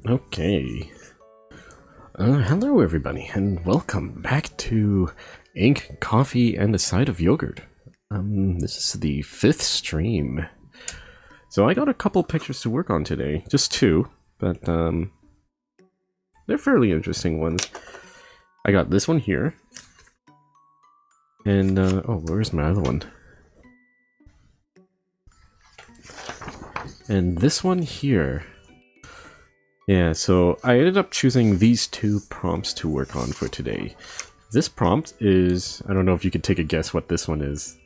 Okay. Hello everybody, and welcome back to Ink, Coffee, and a Side of Yogurt. This is the 5th stream. So I got a couple pictures to work on today. Just two, but they're fairly interesting ones. I got this one here. And, oh, where's my other one? And this one here. Yeah, so I ended up choosing these two prompts to work on for today. This prompt is... I don't know if you could take a guess what this one is.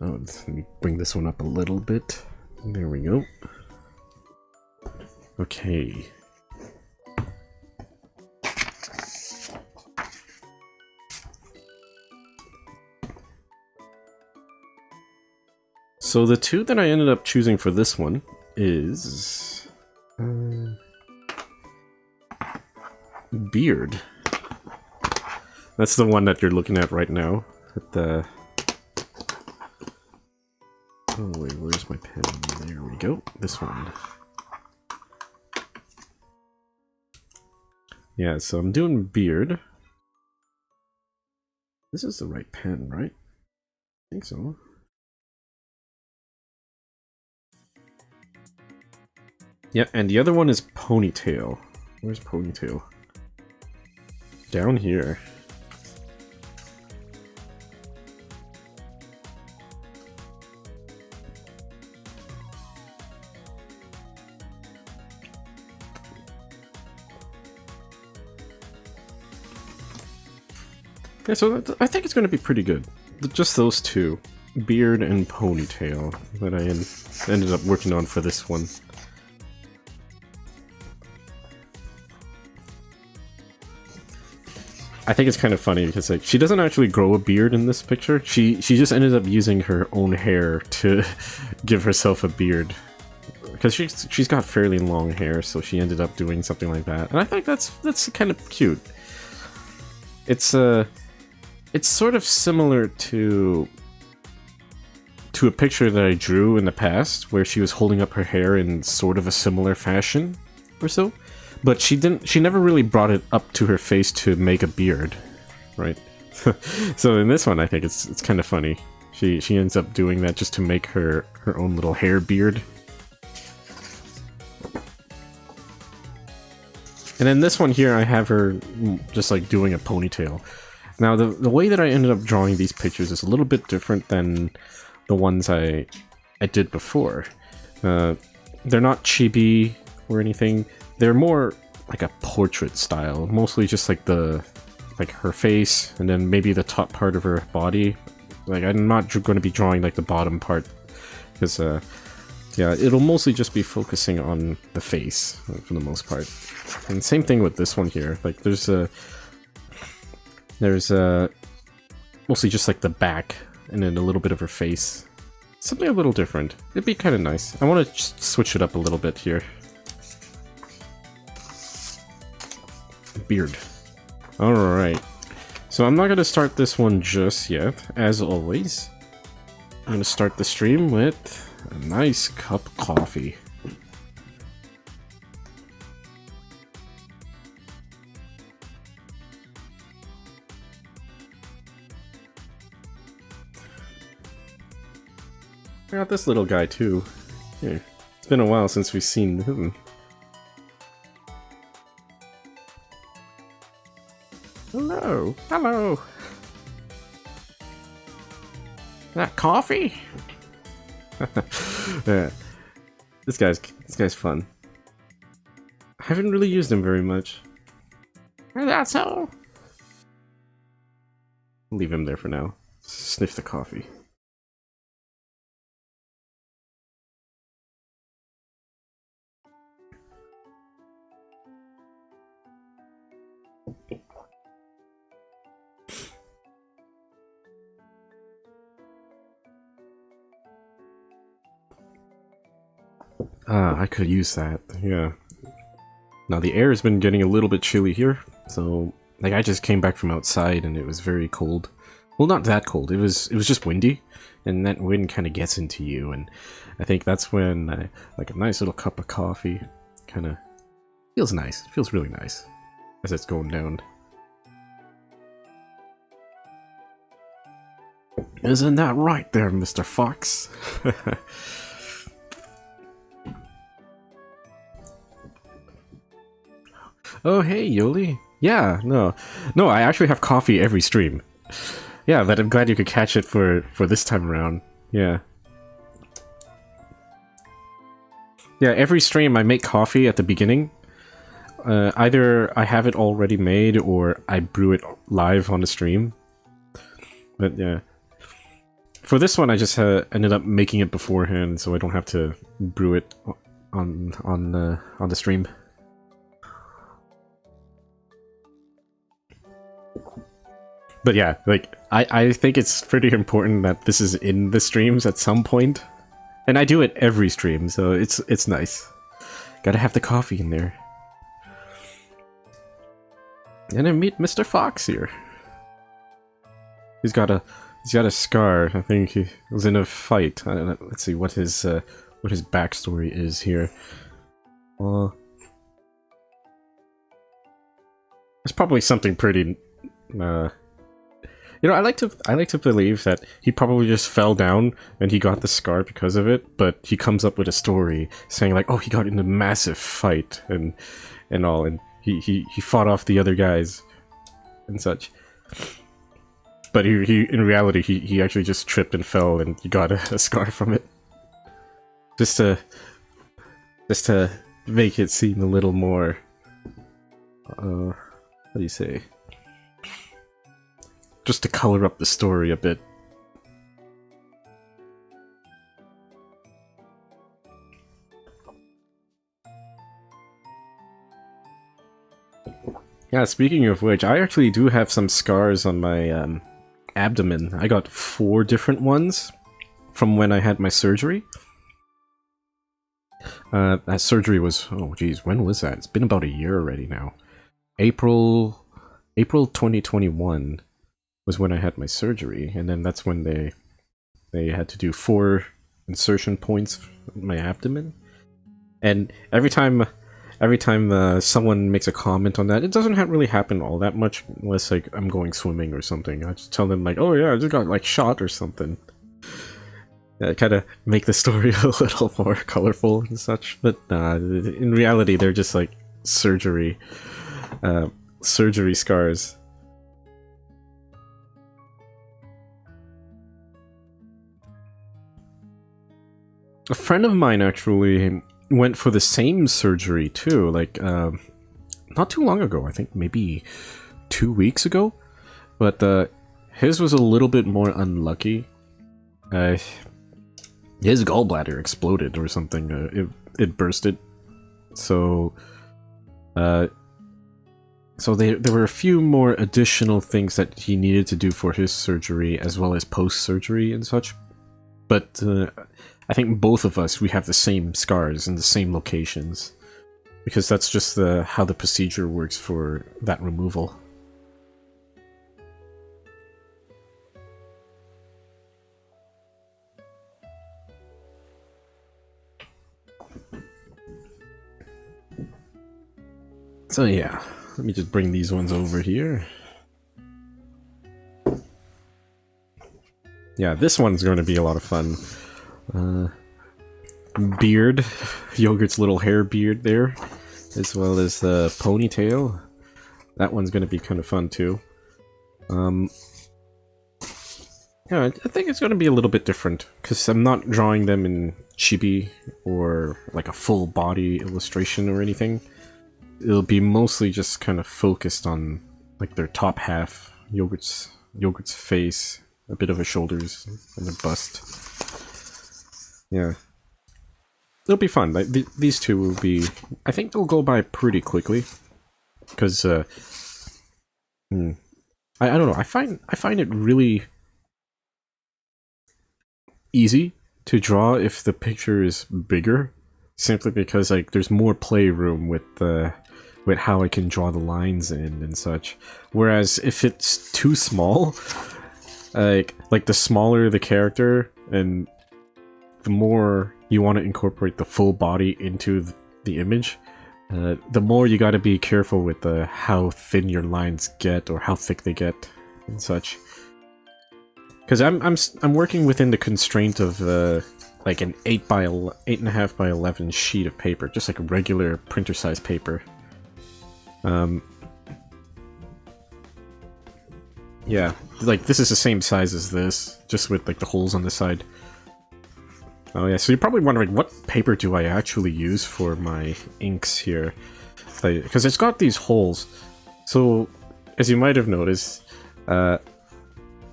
Oh, let me bring this one up a little bit. There we go. Okay. So the two that I ended up choosing for this one is... beard. That's the one that you're looking at right now. At the... Oh wait, where's my pen? There we go. This one. Yeah, so I'm doing beard. This is the right pen, right? I think so. Yeah, and the other one is Ponytail. Where's Ponytail? Down here. Yeah, so I think it's going to be pretty good. Just those two. Beard and Ponytail that I ended up working on for this one. I think it's kind of funny because like she doesn't actually grow a beard in this picture. She just ended up using her own hair to give herself a beard because she's got fairly long hair, so she ended up doing something like that. And I think that's kind of cute. It's sort of similar to a picture that I drew in the past where she was holding up her hair in sort of a similar fashion or so. But she never really brought it up to her face to make a beard, right? So in this one, I think it's kind of funny. She ends up doing that just to make her own little hair beard. And then this one here, I have her just like doing a ponytail. Now the way that I ended up drawing these pictures is a little bit different than the ones I did before. They're not chibi or anything. They're more like a portrait style, mostly just like her face and then maybe the top part of her body. Like I'm not going to be drawing like the bottom part because yeah, it'll mostly just be focusing on the face for the most part. And same thing with this one here. Like there's mostly just like the back and then a little bit of her face. Something a little different. It'd be kind of nice. I want to just switch it up a little bit here. Beard. Alright. So I'm not going to start this one just yet. As always, I'm going to start the stream with a nice cup of coffee. I got this little guy too. Here. It's been a while since we've seen him. Hello, hello. That coffee? Yeah. This guy's fun. I haven't really used him very much. Is that so? Leave him there for now. Sniff the coffee. Ah, I could use that, yeah. Now the air has been getting a little bit chilly here, so like I just came back from outside and it was very cold. Well, not that cold. It was just windy, and that wind kind of gets into you, and I think that's when like a nice little cup of coffee kind of feels nice. It feels really nice as it's going down. Isn't that right there, Mr. Fox? Oh, hey, Yoli. Yeah, no, I actually have coffee every stream. Yeah, but I'm glad you could catch it for this time around. Yeah. Yeah, every stream I make coffee at the beginning. Either I have it already made or I brew it live on the stream. But yeah. For this one, I just ended up making it beforehand, so I don't have to brew it on the stream. But yeah, like I think it's pretty important that this is in the streams at some point, and I do it every stream, so it's nice. Gotta have the coffee in there. And I meet Mr. Fox here. He's got a scar. I think he was in a fight. Let's see what his backstory is here. It's probably something pretty. You know, I like to believe that he probably just fell down and he got the scar because of it. But he comes up with a story saying like, oh, he got in a massive fight and all, and he fought off the other guys and such. But he in reality, he actually just tripped and fell and he got a scar from it. Just to make it seem a little more, what do you say? Just to color up the story a bit. Yeah, speaking of which, I actually do have some scars on my abdomen. I got 4 different ones from when I had my surgery. That surgery was, oh geez, when was that? It's been about a year already now. April 2021 was when I had my surgery, and then that's when they had to do 4 insertion points in my abdomen. And every time someone makes a comment on that, it doesn't really happen all that much unless like I'm going swimming or something. I just tell them like, oh yeah, I just got like shot or something. Kind of make the story a little more colorful and such. But in reality, they're just like surgery scars. A friend of mine actually went for the same surgery too, like not too long ago. I think maybe 2 weeks ago, but his was a little bit more unlucky. His gallbladder exploded or something. It bursted. So there were a few more additional things that he needed to do for his surgery, as well as post-surgery and such. But I think both of us, we have the same scars in the same locations, because that's just how the procedure works for that removal. So yeah, let me just bring these ones over here. Yeah, this one's going to be a lot of fun. Beard, Yogurt's little hair beard there, as well as the ponytail. That one's going to be kind of fun too. Yeah, I think it's going to be a little bit different, because I'm not drawing them in chibi or like a full body illustration or anything. It'll be mostly just kind of focused on like their top half, Yogurt's face, a bit of her shoulders, and the bust. Yeah. It'll be fun. Like, these two will be... I think they'll go by pretty quickly. Because, I don't know, I find it really easy to draw if the picture is bigger. simply because like there's more playroom with how I can draw the lines in and such. Whereas if it's too small, like the smaller the character and the more you want to incorporate the full body into the image, the more you got to be careful with how thin your lines get or how thick they get and such. Because I'm working within the constraint of like an 8.5 by 11 sheet of paper, just like a regular printer size paper. Yeah, like this is the same size as this, just with like the holes on the side. Oh yeah, so you're probably wondering what paper do I actually use for my inks here? Because it's got these holes. So, as you might have noticed,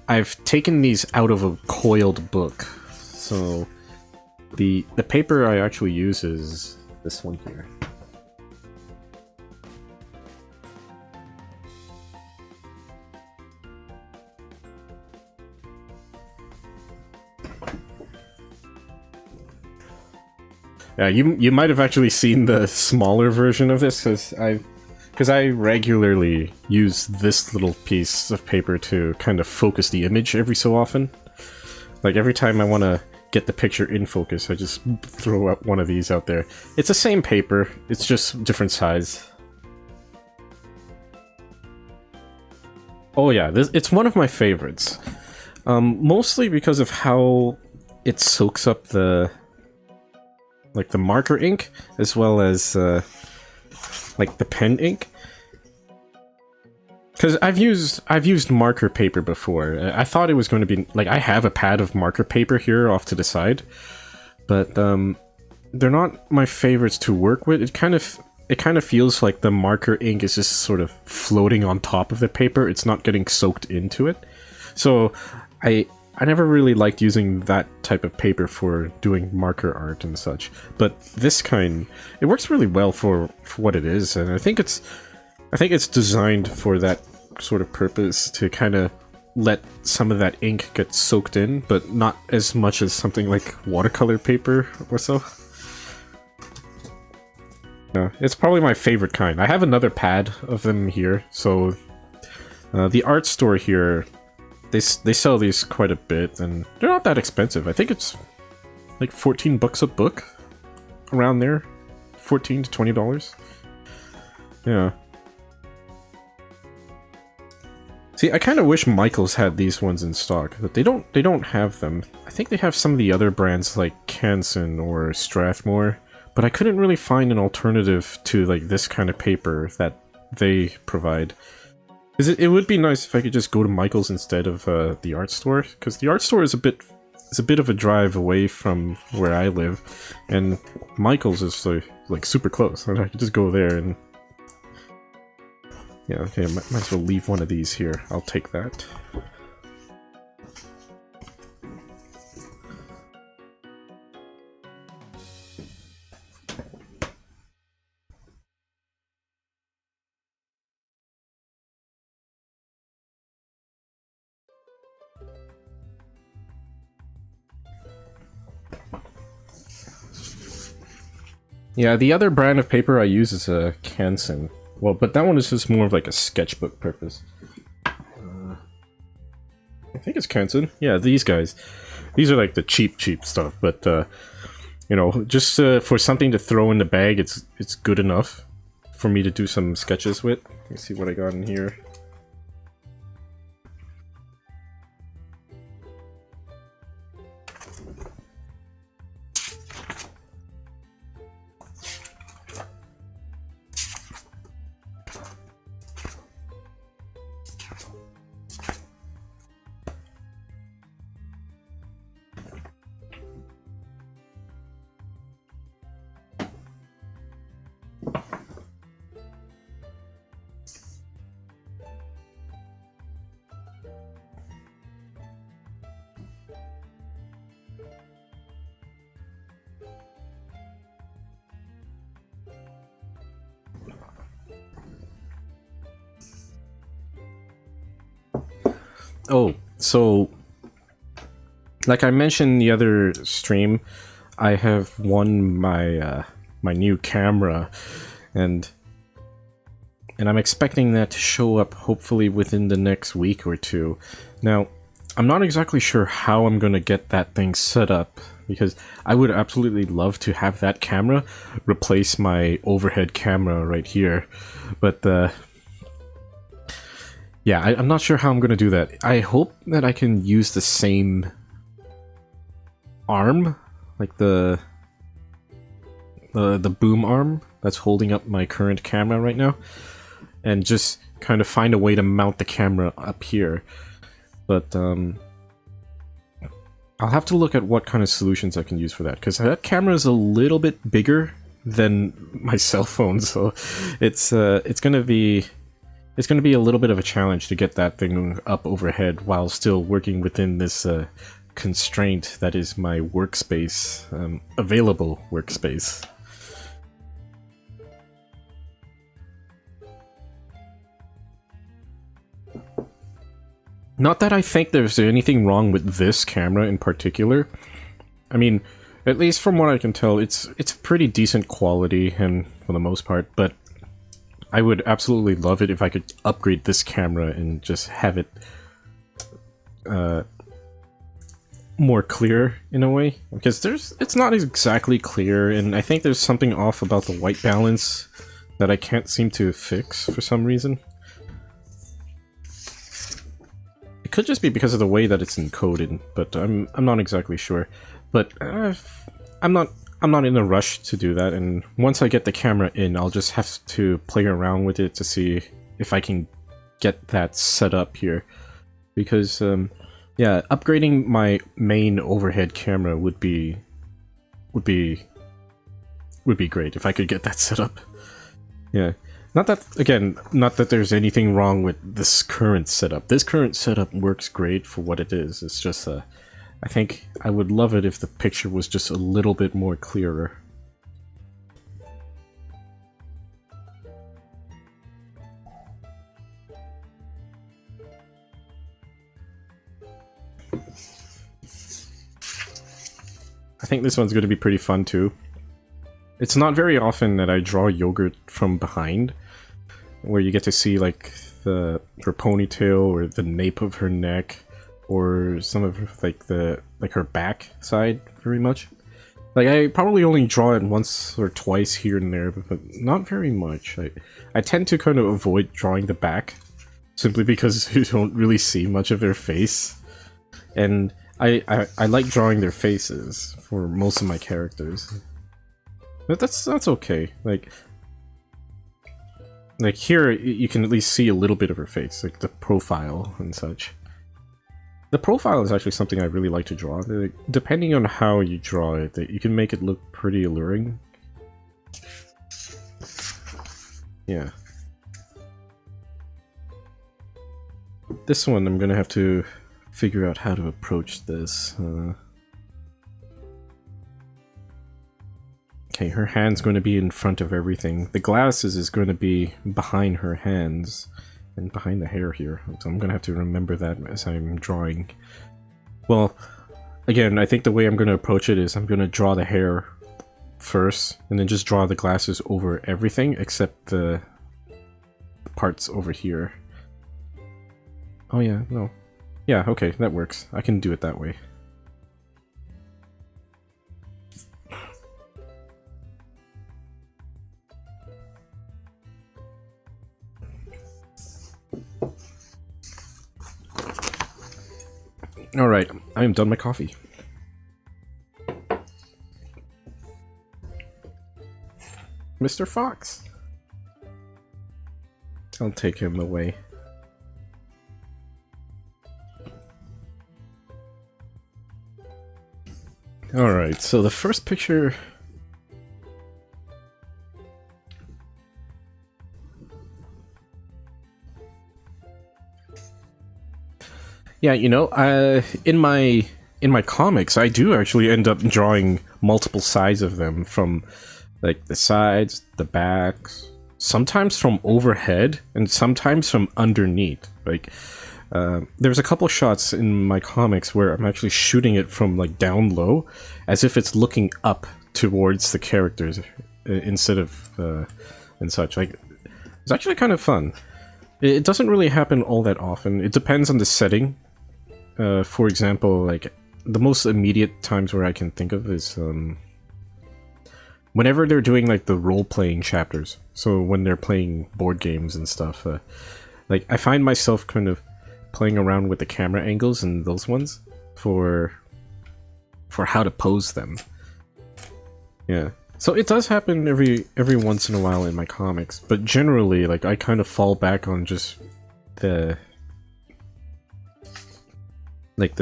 I've taken these out of a coiled book. So, the paper I actually use is this one here. Yeah, you might have actually seen the smaller version of this, because I regularly use this little piece of paper to kind of focus the image every so often. Like every time I want to get the picture in focus, I just throw out one of these out there. It's the same paper, it's just different size. Oh yeah, it's one of my favorites. Mostly because of how it soaks up the marker ink, as well as like the pen ink. Because I've used marker paper before. I thought it was going to be like, I have a pad of marker paper here off to the side, but they're not my favorites to work with. It kind of feels like the marker ink is just sort of floating on top of the paper. It's not getting soaked into it. So I never really liked using that type of paper for doing marker art and such, but this kind, it works really well for what it is, and I think it's designed for that sort of purpose, to kind of let some of that ink get soaked in, but not as much as something like watercolor paper or so. Yeah, it's probably my favorite kind. I have another pad of them here, so the art store here, they sell these quite a bit, and they're not that expensive. I think it's like 14 bucks a book, around there, $14 to $20. Yeah. See, I kind of wish Michaels had these ones in stock, but they don't have them. I think they have some of the other brands like Canson or Strathmore, but I couldn't really find an alternative to like this kind of paper that they provide. It would be nice if I could just go to Michael's instead of the art store, because the art store is a bit of a drive away from where I live, and Michael's is like super close, and I could just go there and yeah. Okay, might as well leave one of these here. I'll take that. Yeah, the other brand of paper I use is a Canson. Well, but that one is just more of like a sketchbook purpose. I think it's Canson. Yeah, these guys. These are like the cheap stuff, but you know, just for something to throw in the bag, it's good enough for me to do some sketches with. Let me see what I got in here. Oh, so like I mentioned in the other stream, I have won my my new camera, and I'm expecting that to show up hopefully within the next week or two. Now, I'm not exactly sure how I'm gonna get that thing set up, because I would absolutely love to have that camera replace my overhead camera right here, but yeah, I'm not sure how I'm gonna do that. I hope that I can use the same arm, like the boom arm that's holding up my current camera right now, and just kind of find a way to mount the camera up here. But I'll have to look at what kind of solutions I can use for that, because that camera is a little bit bigger than my cell phone, so it's gonna be a little bit of a challenge to get that thing up overhead while still working within this constraint that is my workspace, available workspace. Not that I think there's anything wrong with this camera in particular. I mean, at least from what I can tell, it's pretty decent quality, and for the most part, but I would absolutely love it if I could upgrade this camera and just have it more clear in a way, because it's not exactly clear, and I think there's something off about the white balance that I can't seem to fix for some reason. It could just be because of the way that it's encoded, but I'm not exactly sure. But I'm not in a rush to do that, and once I get the camera in, I'll just have to play around with it to see if I can get that set up here. Because yeah, upgrading my main overhead camera would be great if I could get that set up. Yeah. Not that there's anything wrong with this current setup. This current setup works great for what it is. It's just, I think I would love it if the picture was just a little bit more clearer. I think this one's going to be pretty fun too. It's not very often that I draw Yogurt from behind, where you get to see like her ponytail or the nape of her neck, or some of her back side very much. Like, I probably only draw it once or twice here and there, but not very much. I tend to kind of avoid drawing the back, simply because you don't really see much of their face, and I like drawing their faces for most of my characters. But that's okay. Like here, you can at least see a little bit of her face, like the profile and such. The profile is actually something I really like to draw. Depending on how you draw it, you can make it look pretty alluring. Yeah. This one, I'm gonna have to figure out how to approach this. Okay, her hand's going to be in front of everything. The glasses is going to be behind her hands and behind the hair here. So I'm going to have to remember that as I'm drawing. Well, again, I think the way I'm going to approach it is I'm going to draw the hair first, and then just draw the glasses over everything except the parts over here. Oh yeah, no. Yeah, okay, that works. I can do it that way. Alright, I am done my coffee. Mr. Fox! I'll take him away. Alright, so the first picture... Yeah, you know, in my comics, I do actually end up drawing multiple sides of them, from like the sides, the backs, sometimes from overhead, and sometimes from underneath. Like, there's a couple shots in my comics where I'm actually shooting it from like down low, as if it's looking up towards the characters, instead of and such. Like, it's actually kind of fun. It doesn't really happen all that often. It depends on the setting. For example, like the most immediate times where I can think of is whenever they're doing like the role-playing chapters. So when they're playing board games and stuff, like I find myself kind of playing around with the camera angles and those ones for how to pose them. Yeah. So it does happen every once in a while in my comics, but generally, like, I kind of fall back on just the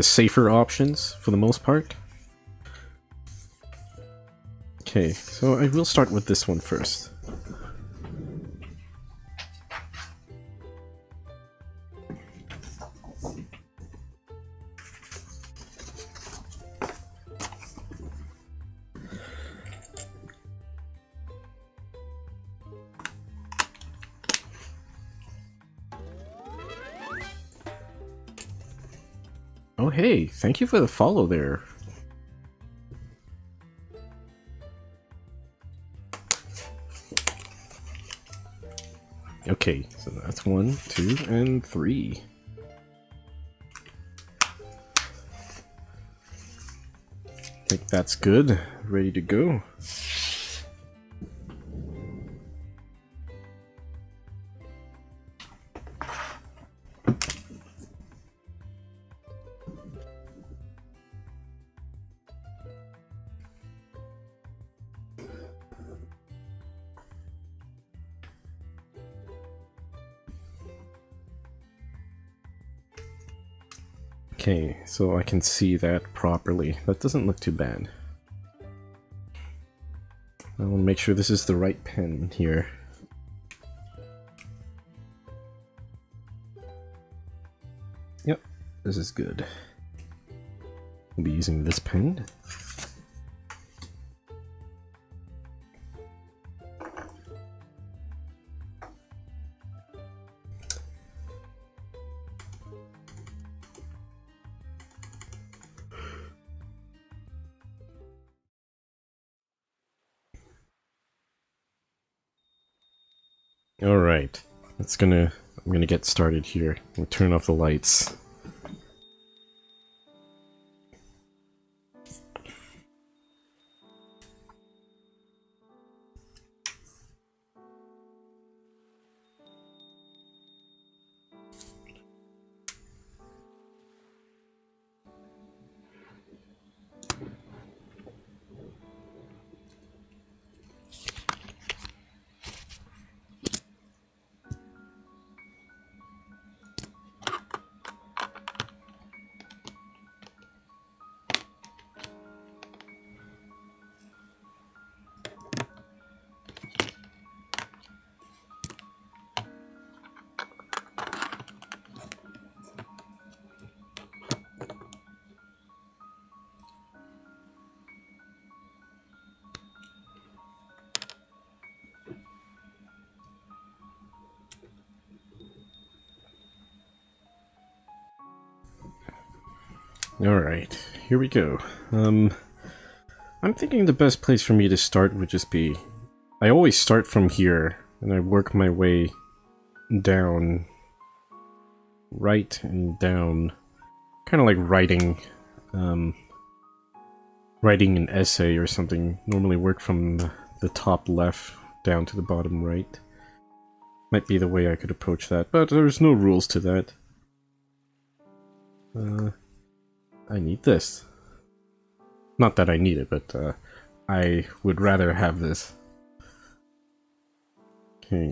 safer options for the most part. Okay, so I will start with this one first. Oh hey, thank you for the follow there. Okay, so that's 1, 2, and 3. I think that's good. Ready to go. Okay, so I can see that properly. That doesn't look too bad. I will make sure this is the right pen here. Yep, this is good. We'll be using this pen. All right, I'm gonna get started here. We'll turn off the lights. Alright, here we go. I'm thinking the best place for me to start would just be... I always start from here, and I work my way down, right and down, kind of like writing, writing an essay or something. Normally work from the top left down to the bottom right. Might be the way I could approach that, but there's no rules to that. I need this. Not that I need it, but I would rather have this. Okay.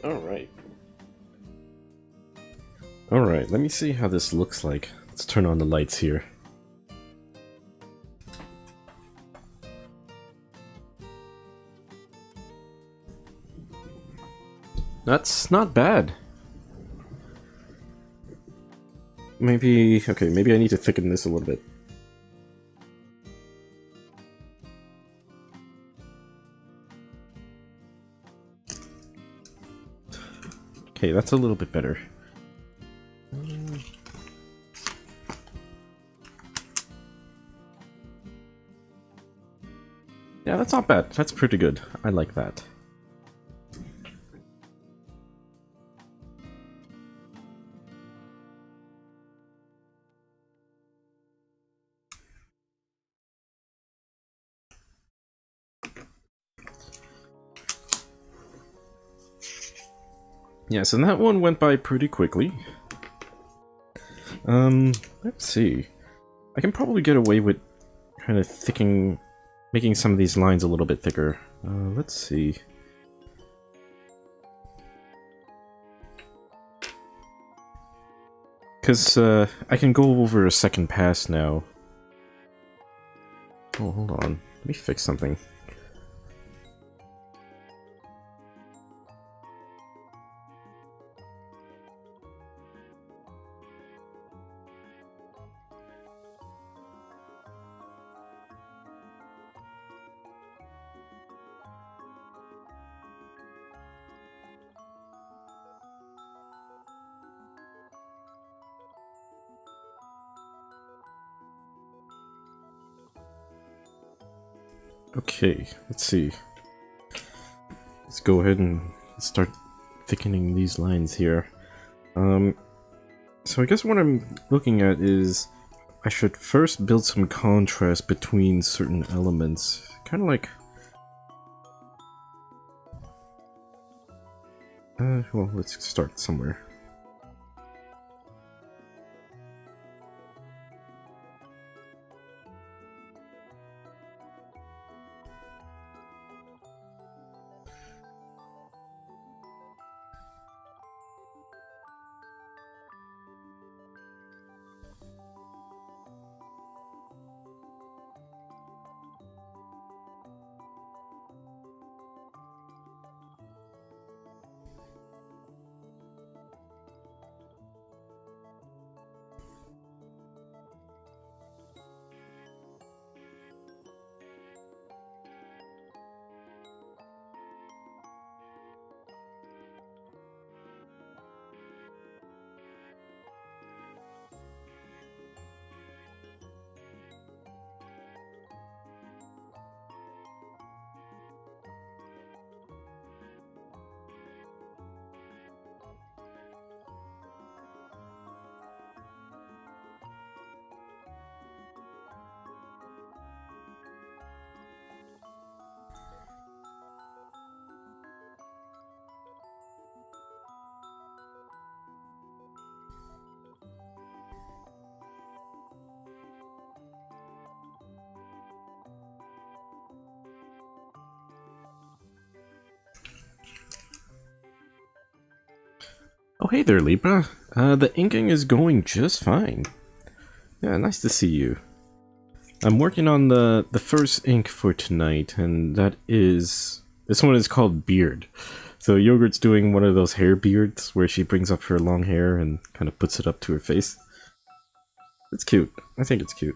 Alright. Alright, let me see how this looks like. Let's turn on the lights here. That's not bad. Maybe, okay, maybe I need to thicken this a little bit. Okay, that's a little bit better. Yeah, that's not bad. That's pretty good. I like that. Yeah, so that one went by pretty quickly. Let's see. I can probably get away with kind of making some of these lines a little bit thicker. Let's see. Because I can go over a second pass now. Oh, hold on. Let me fix something. Okay, let's see. Let's go ahead and start thickening these lines here. So I guess what I'm looking at is I should first build some contrast between certain elements. Kind of like... well, let's start somewhere. Oh, hey there, Libra. The inking is going just fine. Yeah, nice to see you. I'm working on the first ink for tonight, and that is... this one is called Beard. So Yogurt's doing one of those hair beards where she brings up her long hair and kind of puts it up to her face. It's cute. I think it's cute.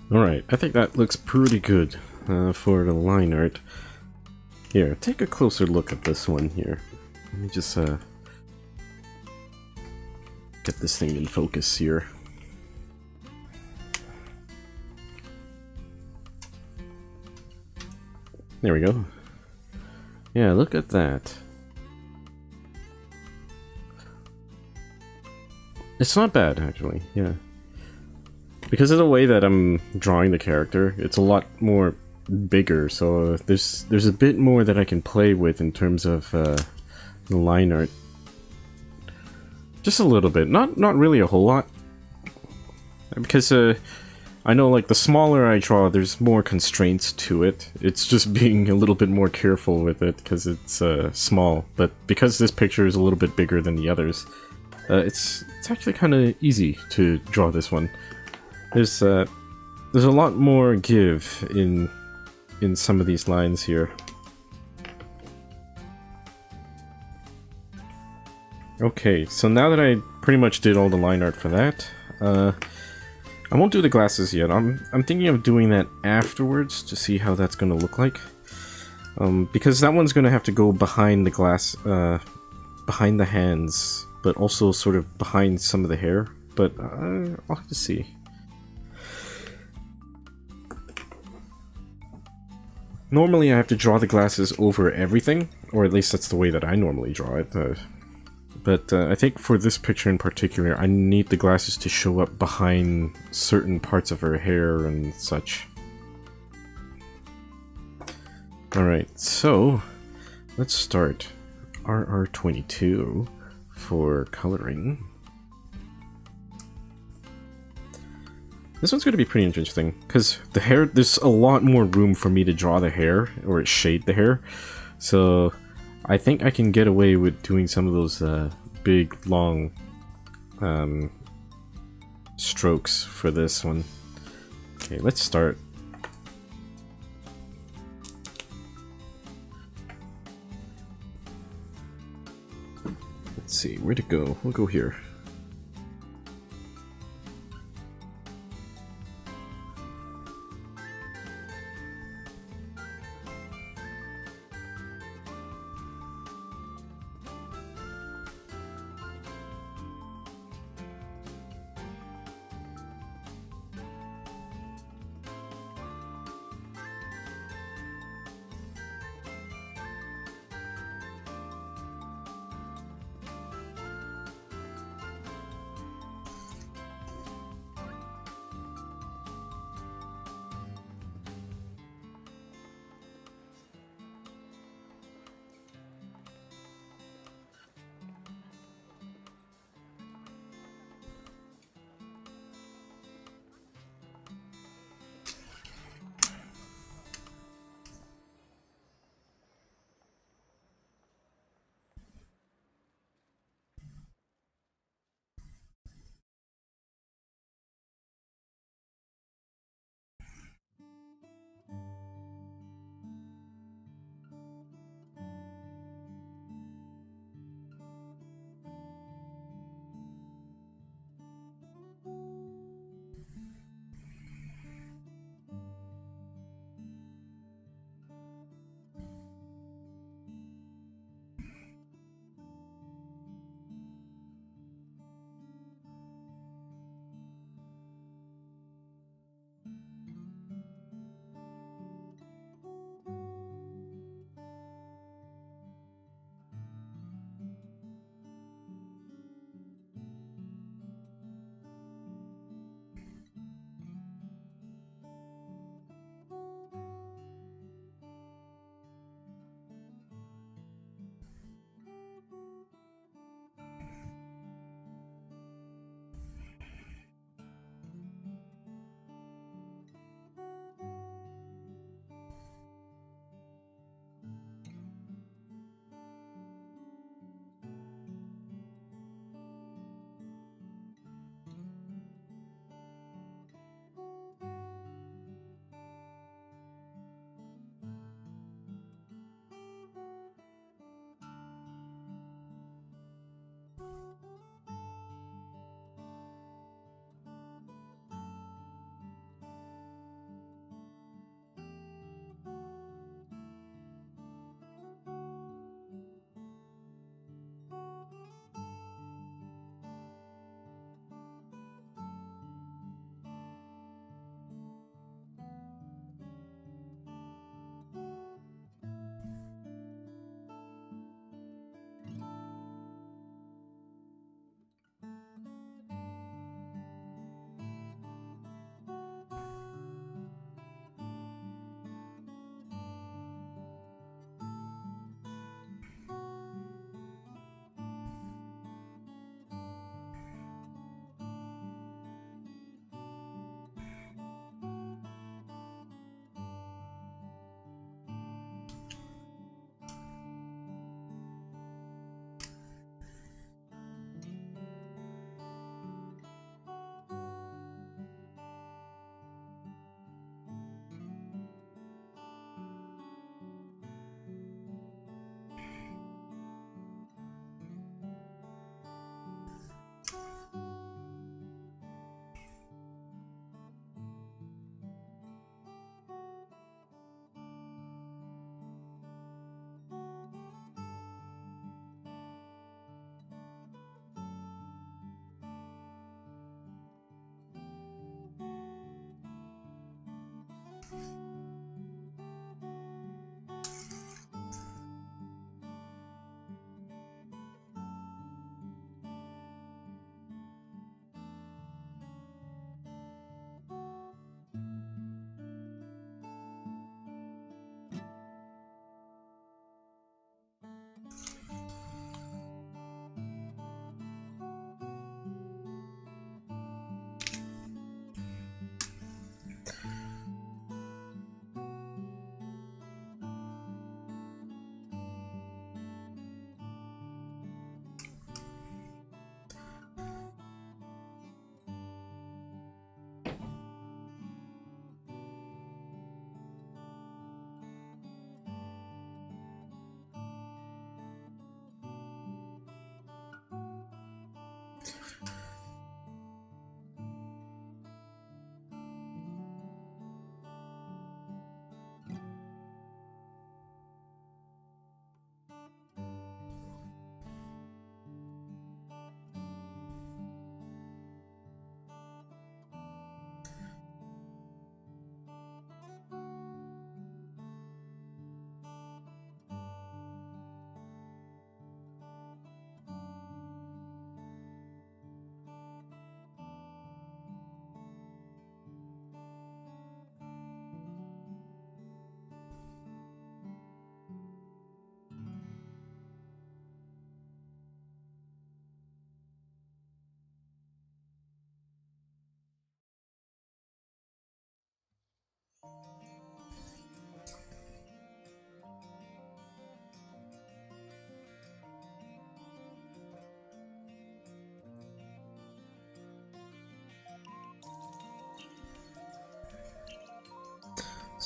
Alright, I think that looks pretty good for the line art. Here, take a closer look at this one here. Let me just get this thing in focus here. There we go. Yeah, look at that. It's not bad, actually, yeah. Because of the way that I'm drawing the character, it's a lot more bigger, so there's a bit more that I can play with in terms of the line art. Just a little bit, not really a whole lot. Because I know, like, the smaller I draw, there's more constraints to it. It's just being a little bit more careful with it because it's small. But because this picture is a little bit bigger than the others, it's actually kind of easy to draw this one. There's a lot more give in some of these lines here. Okay, so now that I pretty much did all the line art for that, I won't do the glasses yet. I'm thinking of doing that afterwards to see how that's gonna look like. Because that one's gonna have to go behind the glass, behind the hands, but also sort of behind some of the hair. But I'll have to see. Normally I have to draw the glasses over everything, or at least that's the way that I normally draw it. But I think for this picture in particular, I need the glasses to show up behind certain parts of her hair and such. Alright, so let's start RR22 for coloring. This one's going to be pretty interesting, because the hair, there's a lot more room for me to draw the hair, or shade the hair. So I think I can get away with doing some of those big, long strokes for this one. Okay, let's start. Let's see, where to go? We'll go here.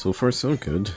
So far, so good.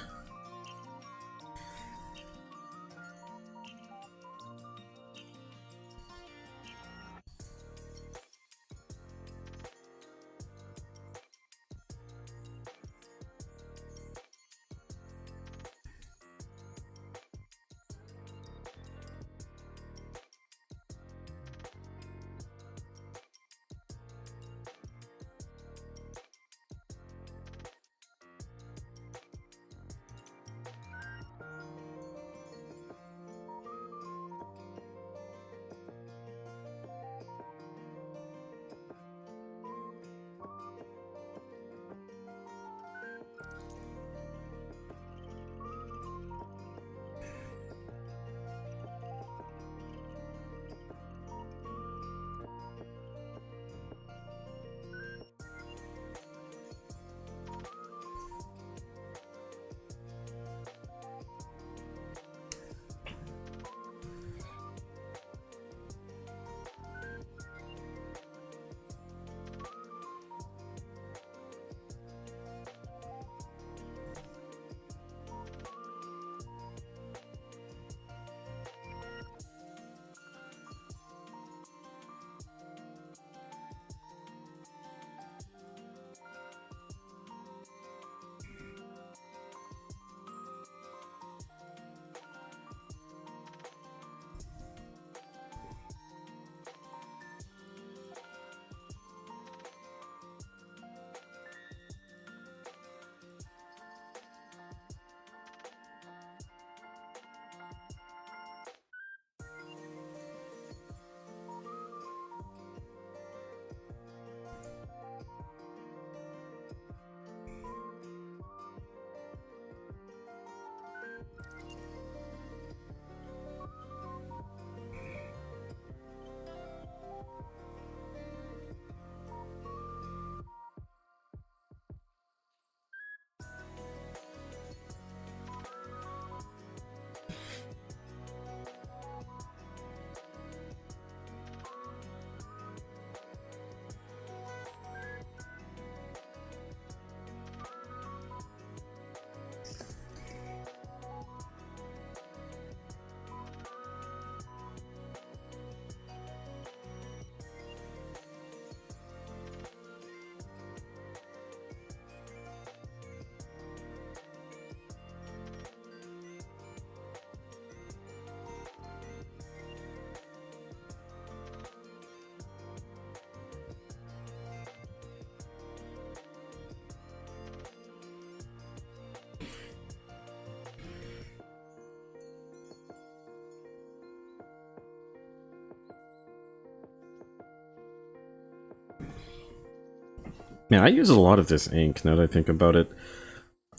Man, I use a lot of this ink now that I think about it.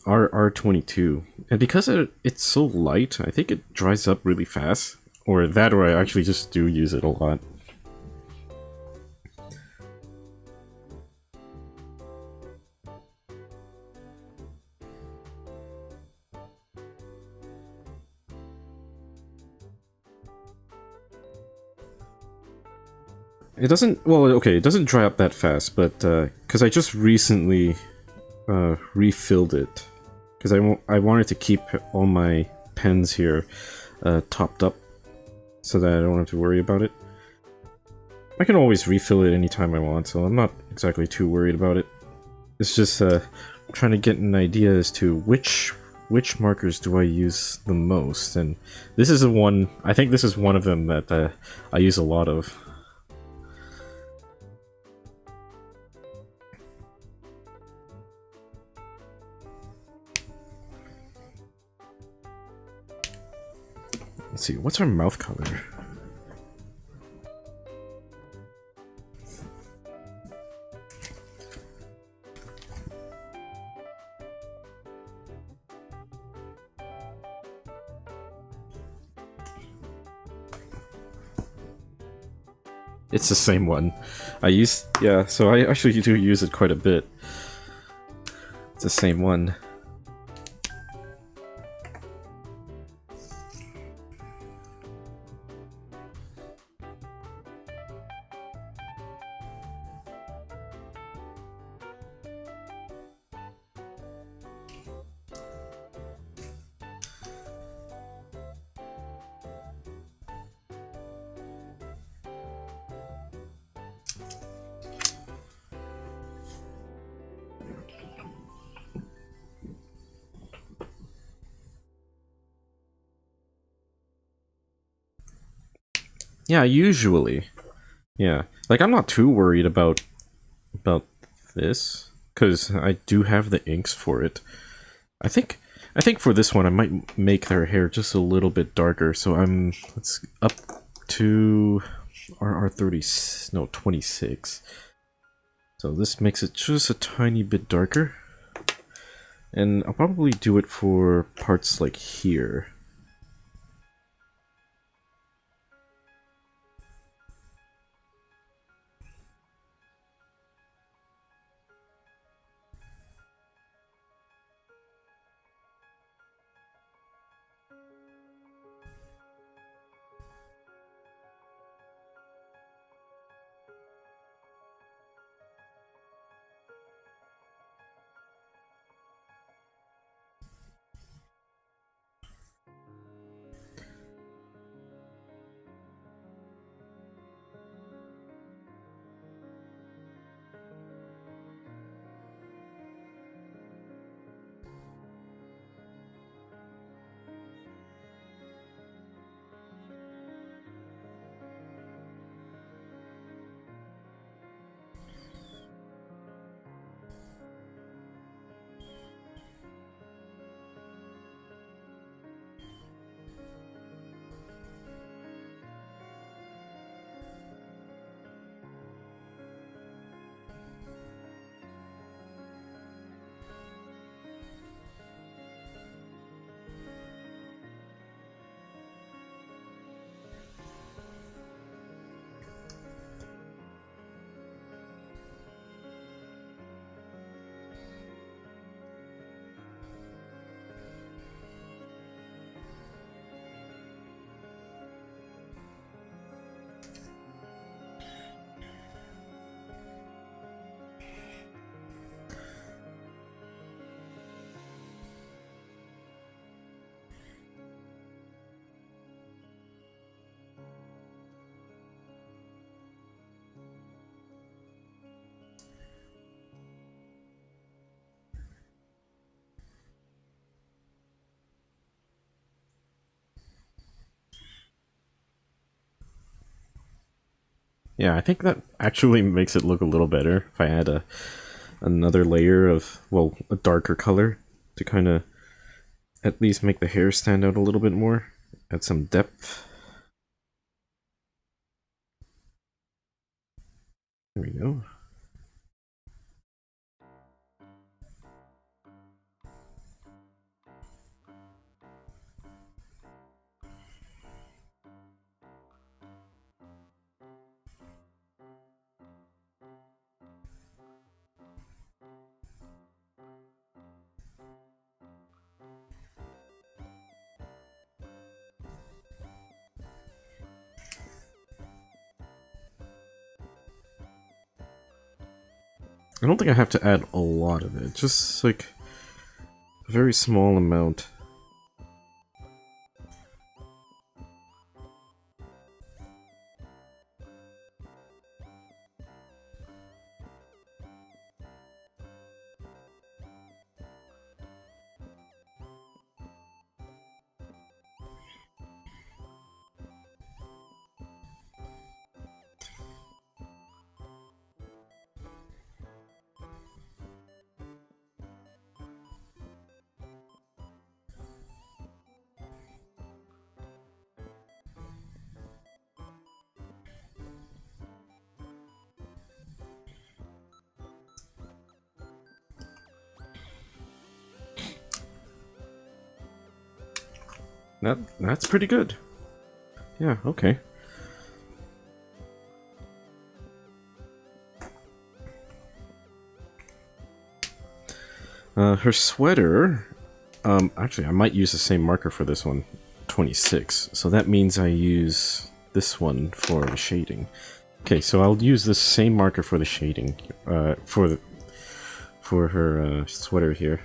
R22. And because it's so light, I think it dries up really fast. Or that, or I actually just do use it a lot. It doesn't, well, okay, it doesn't dry up that fast, but, because I just recently, refilled it. Because I wanted to keep all my pens here, topped up, so that I don't have to worry about it. I can always refill it anytime I want, so I'm not exactly too worried about it. It's just, trying to get an idea as to which markers do I use the most, and this is the one, I think this is one of them that, I use a lot of. Let's see, what's our mouth color? It's the same one. Yeah, so I actually do use it quite a bit. It's the same one. Yeah, usually. Yeah. Like, I'm not too worried about this, because I do have the inks for it. I think for this one I might make their hair just a little bit darker, so let's up to RR30, no, 26. So this makes it just a tiny bit darker. And I'll probably do it for parts like here. Yeah, I think that actually makes it look a little better if I add another layer of, well, a darker color to kind of at least make the hair stand out a little bit more. Add some depth. There we go. I don't think I have to add a lot of it, just like a very small amount. That's pretty good. Yeah, okay. Her sweater, actually I might use the same marker for this one, 26. So that means I use this one for the shading. Okay, so I'll use the same marker for the shading, for her sweater here.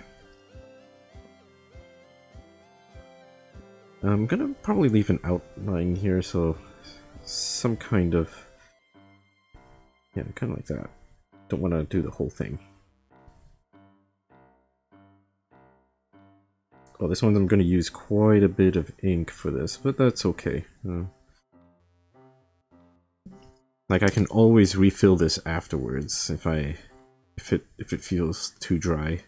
I'm gonna probably leave an outline here, so some kind of, yeah, kind of like that. Don't want to do the whole thing. Oh, this one I'm gonna use quite a bit of ink for this, but that's okay. Like, I can always refill this afterwards if it feels too dry.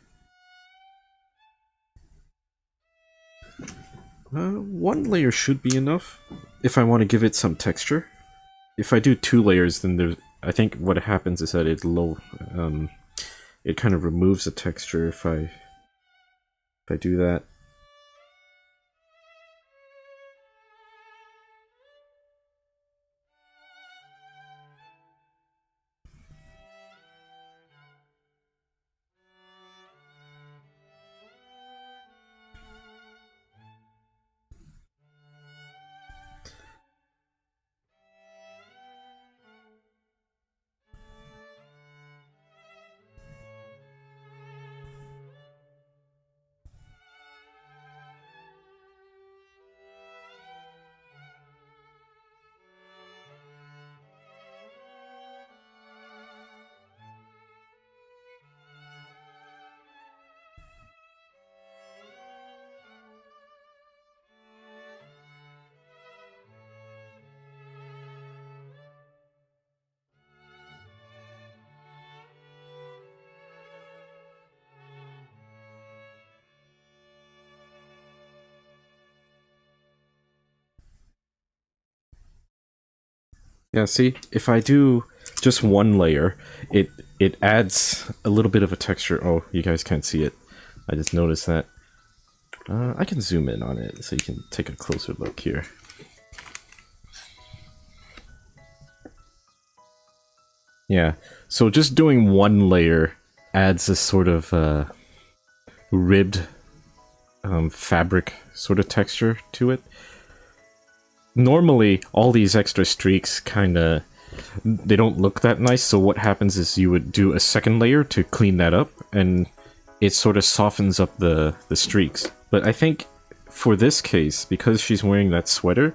One layer should be enough if I want to give it some texture. If I do 2 layers, then I think what happens is that it kind of removes the texture if I do that. Yeah, see, if I do just 1 layer, it adds a little bit of a texture. Oh, you guys can't see it. I just noticed that. I can zoom in on it so you can take a closer look here. Yeah, so just doing 1 layer adds a sort of ribbed fabric sort of texture to it. Normally, all these extra streaks kinda, they don't look that nice, so what happens is you would do a 2nd layer to clean that up, and it sort of softens up the streaks. But I think for this case, because she's wearing that sweater,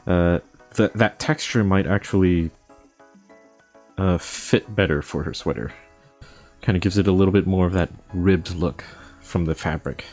that texture might actually fit better for her sweater. Kind of gives it a little bit more of that ribbed look from the fabric.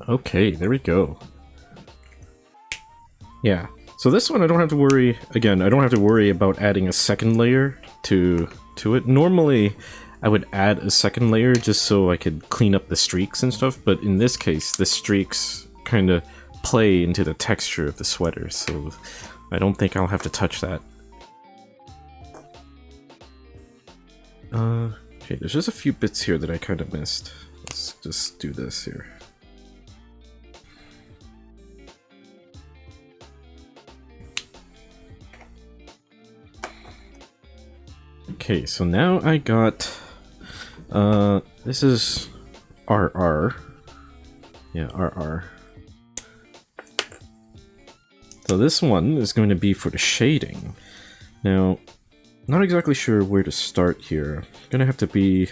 Okay, there we go. Yeah, so this one I don't have to worry, again, I don't have to worry about adding a second layer to it. Normally, I would add a second layer just so I could clean up the streaks and stuff, but in this case, the streaks kind of play into the texture of the sweater, so I don't think I'll have to touch that. Okay, there's just a few bits here that I kind of missed. Let's just do this here. Okay, so now I got, this is RR. Yeah, RR. So this one is going to be for the shading. Now, not exactly sure where to start here. Gonna have to be,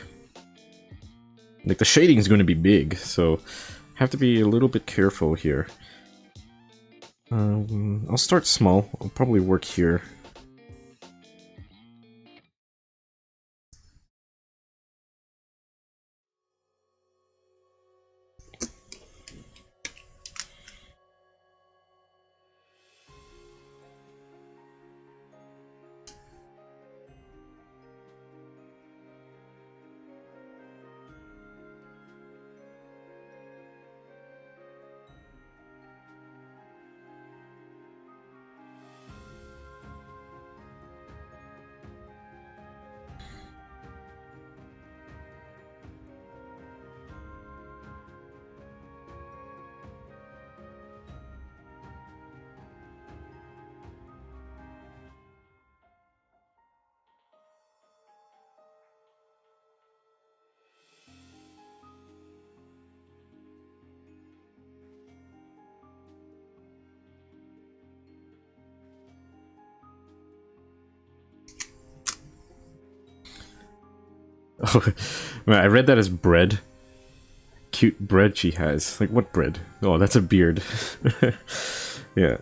like, the shading is going to be big, so have to be a little bit careful here. I'll start small. I'll probably work here. Oh, I read that as bread. Cute bread she has. Like, what bread? Oh, that's a beard. Yeah.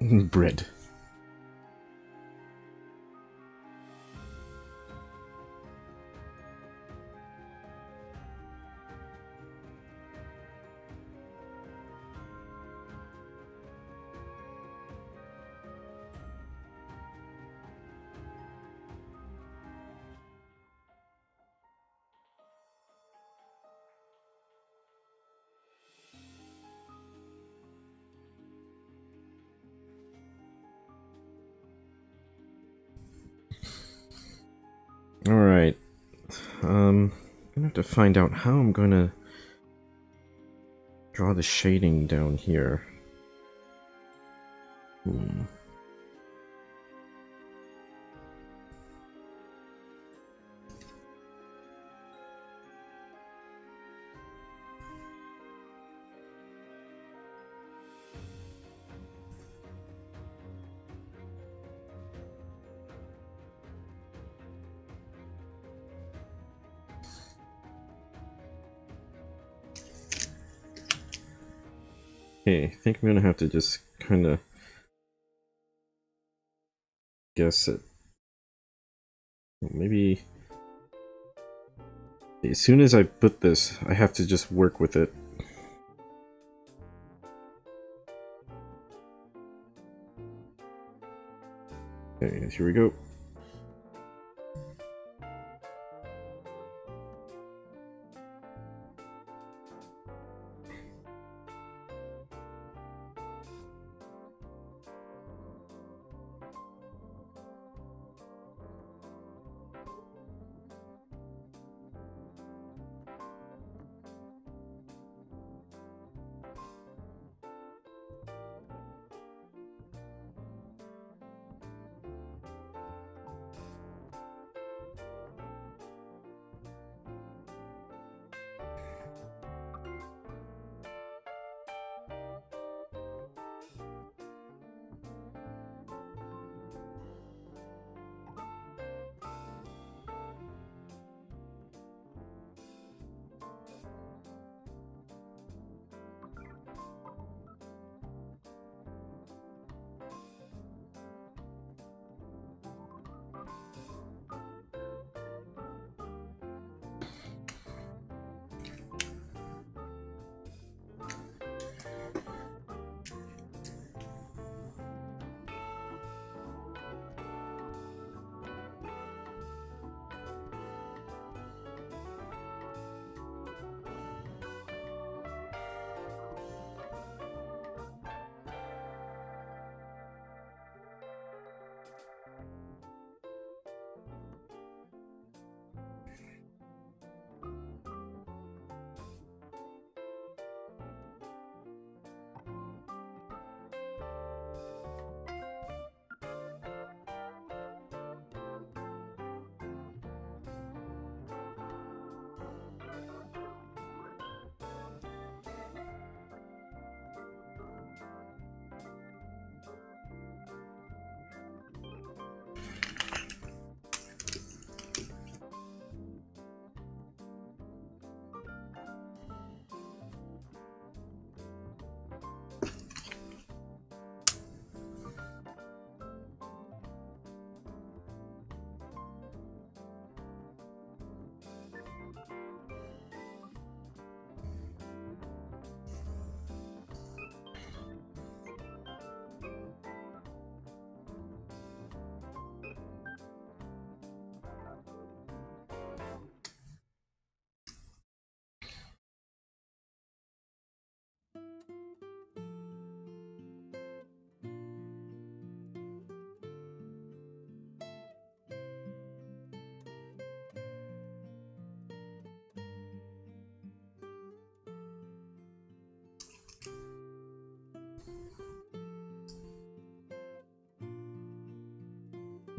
Bread. Alright. I'm gonna have to find out how I'm gonna draw the shading down here. Okay, I think I'm gonna have to just kinda guess it. Maybe as soon as I put this, I have to just work with it. Okay, here we go.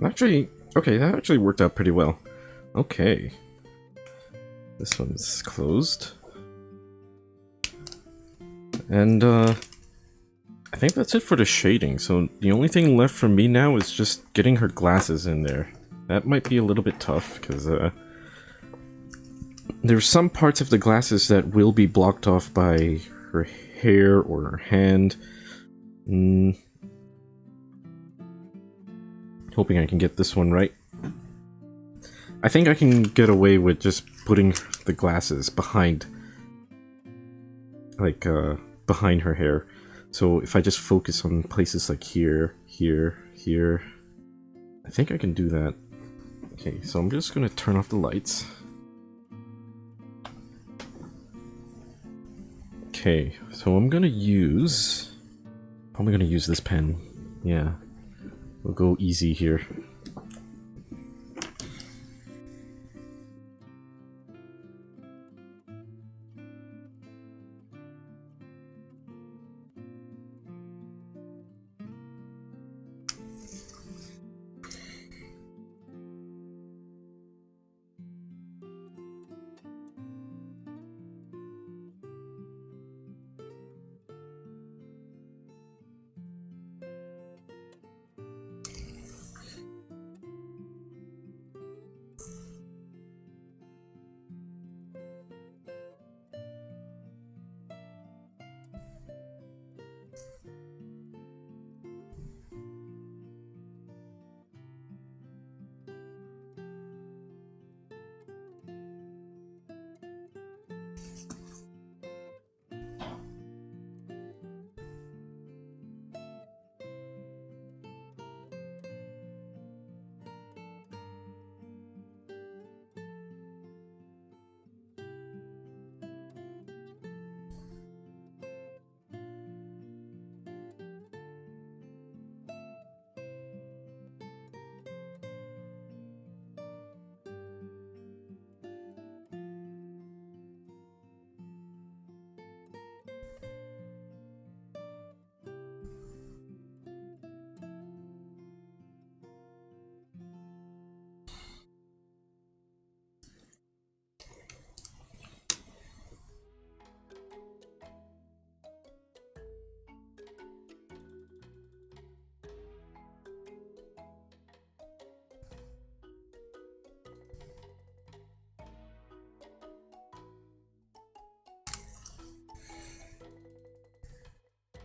Actually, okay, that actually worked out pretty well. Okay. This one's closed. And, I think that's it for the shading, so the only thing left for me now is just getting her glasses in there. That might be a little bit tough, because, there's some parts of the glasses that will be blocked off by her hair or her hand. Hoping I can get this one right. I think I can get away with just putting the glasses behind, like, behind her hair. So if I just focus on places like here, here, here, I think I can do that. Okay, so I'm just gonna turn off the lights. Okay, so I'm gonna use... Probably gonna use this pen. Yeah, we'll go easy here.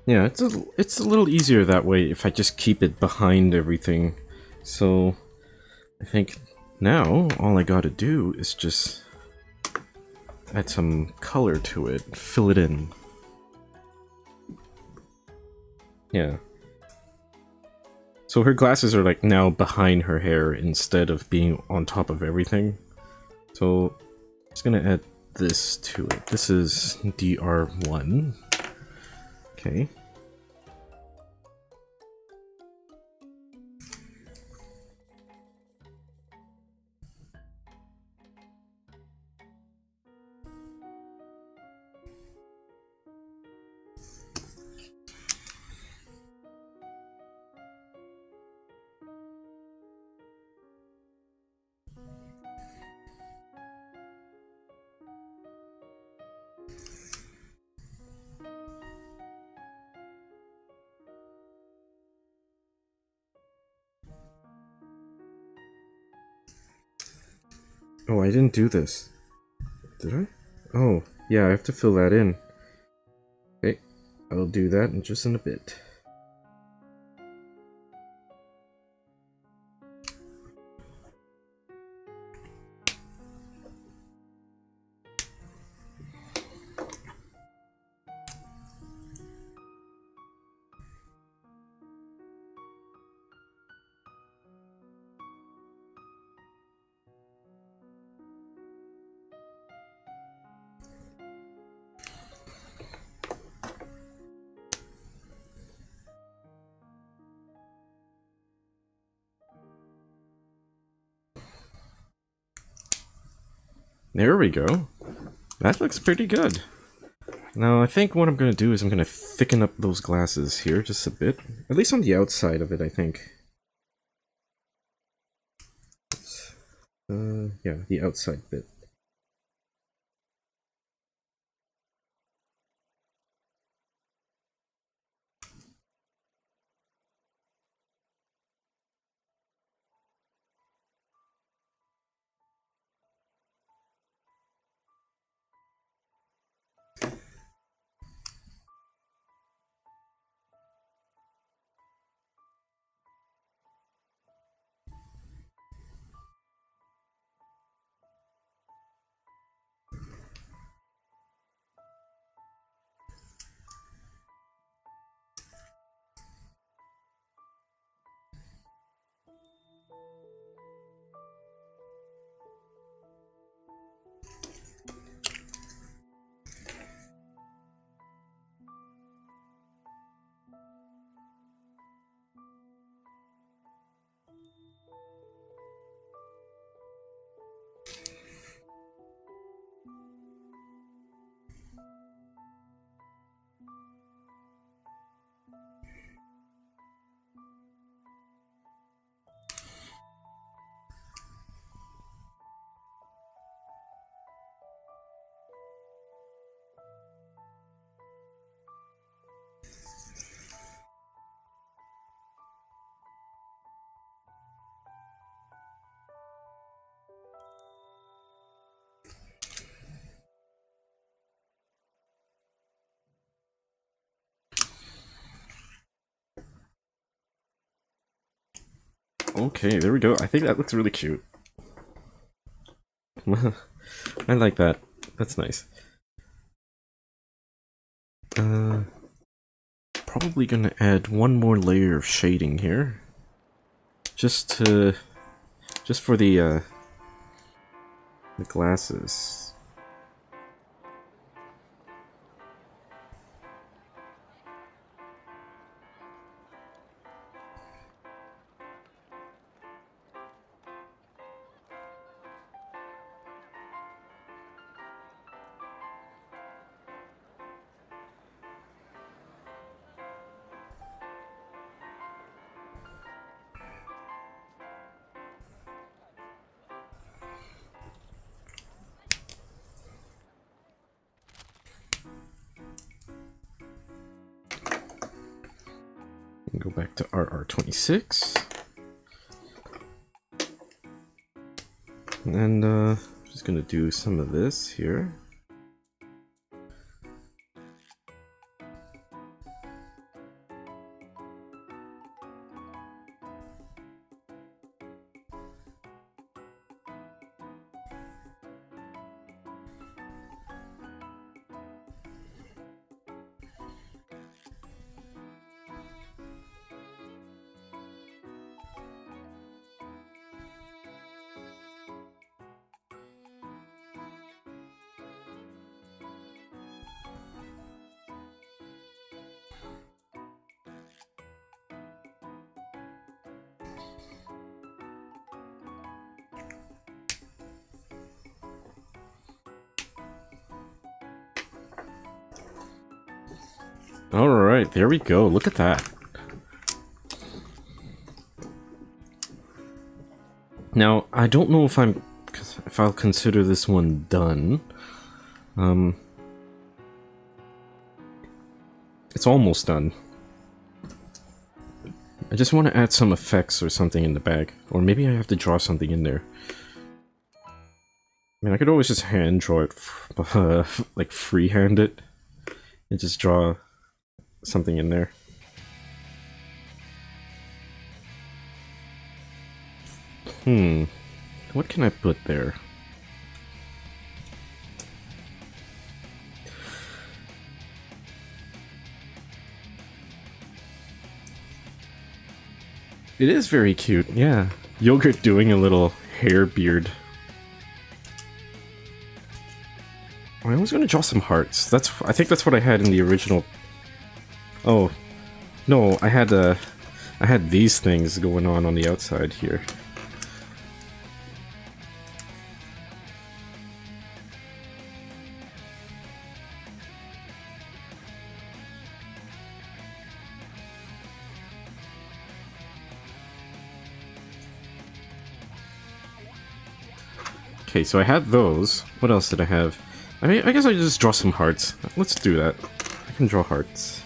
Yeah, it's a little easier that way if I just keep it behind everything. So I think now all I gotta do is just add some color to it, fill it in. Yeah. So her glasses are like now behind her hair instead of being on top of everything. So I'm just gonna add this to it. This is DR1. Okay. Oh, I didn't do this. Did I? Oh, yeah, I have to fill that in. Okay, I'll do that in just in a bit. There we go. That looks pretty good. Now, I think what I'm going to do is I'm going to thicken up those glasses here just a bit. At least on the outside of it, I think. Yeah, the outside bit. Okay, there we go. I think that looks really cute. I like that. That's nice. Probably gonna add one more layer of shading here. Just for the glasses. Go back to RR26. And I'm just gonna do some of this here. Alright, there we go. Look at that. Now, I don't know if I'll consider this one done. It's almost done. I just want to add some effects or something in the bag. Or maybe I have to draw something in there. I mean, I could always just hand draw it, like freehand it, and just draw something in there. What can I put there? It is very cute, yeah. Yogurt doing a little hair beard. I was gonna draw some hearts. I think that's what I had in the original. Oh, no, I had these things going on the outside here. Okay, so I had those. What else did I have? I mean, I guess I just draw some hearts. Let's do that. I can draw hearts.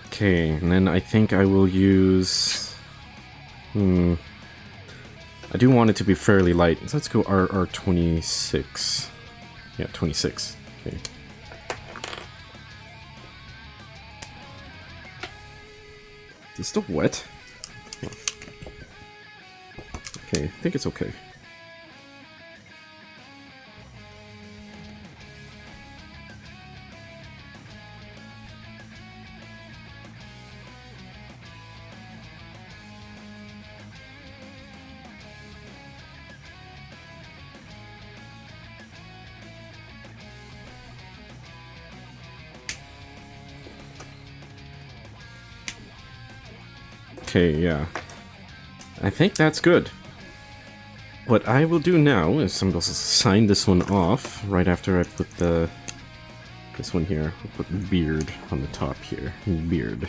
Okay, and then I think I will use... I do want it to be fairly light, so let's go RR26. Yeah, 26. Okay. Is it still wet? Okay, I think it's okay. Okay, yeah. I think that's good. What I will do now is I'm going to sign this one off right after I put this one here. I'll put beard on the top here. Beard.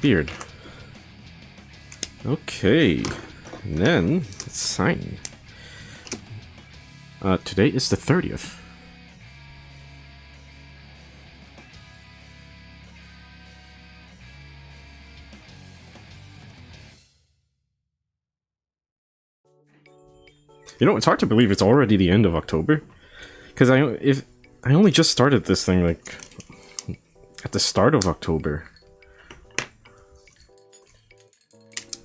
beard. Okay, and then let's sign. Today is the 30th. You know, it's hard to believe it's already the end of October, because I only just started this thing like at the start of October.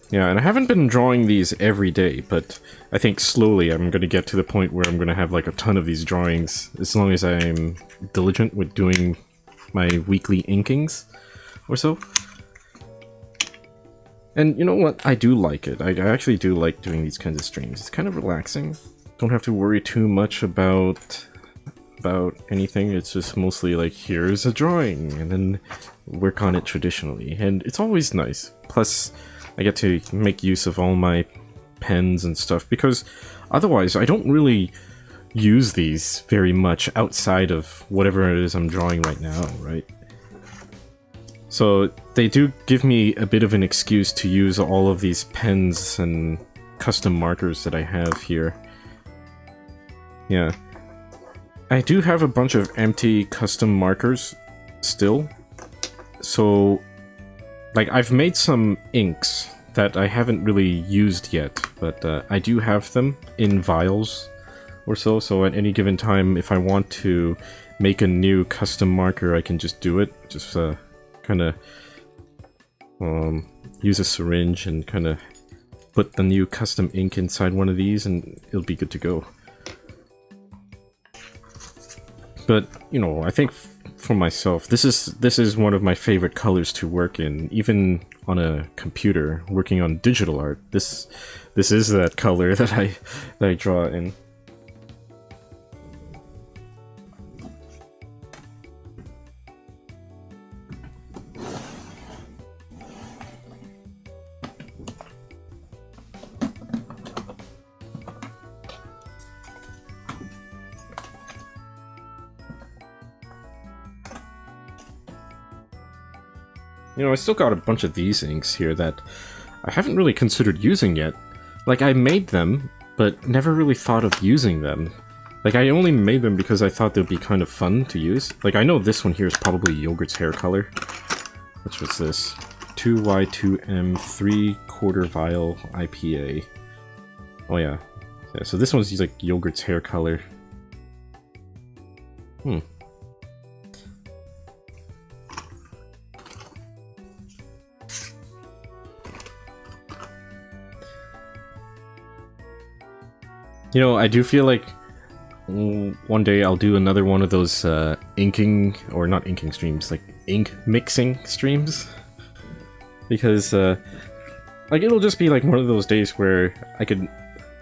Yeah, and I haven't been drawing these every day, but I think slowly I'm going to get to the point where I'm going to have like a ton of these drawings, as long as I'm diligent with doing my weekly inkings or so. And you know what? I do like it. I actually do like doing these kinds of streams. It's kind of relaxing. Don't have to worry too much about anything. It's just mostly like, here's a drawing, and then work on it traditionally. And it's always nice. Plus, I get to make use of all my pens and stuff, because otherwise I don't really use these very much outside of whatever it is I'm drawing right now, right? So they do give me a bit of an excuse to use all of these pens and custom markers that I have here. Yeah. I do have a bunch of empty custom markers still. So, like, I've made some inks that I haven't really used yet, but I do have them in vials or so, so at any given time, if I want to make a new custom marker, I can just do it. Just kind of use a syringe and kind of put the new custom ink inside one of these, and it'll be good to go. But, you know, I think for myself, this is one of my favorite colors to work in, even on a computer working on digital art. This is that color that I draw in. You know, I still got a bunch of these inks here that I haven't really considered using yet. Like, I made them, but never really thought of using them. Like, I only made them because I thought they'd be kind of fun to use. Like, I know this one here is probably Yogurt's hair color. Which was this? 2Y2M 3/4 vial IPA. Oh yeah. Yeah, so this one's like Yogurt's hair color. You know, I do feel like one day I'll do another one of those inking, or not inking streams, like ink mixing streams. Because, like, it'll just be like one of those days where I could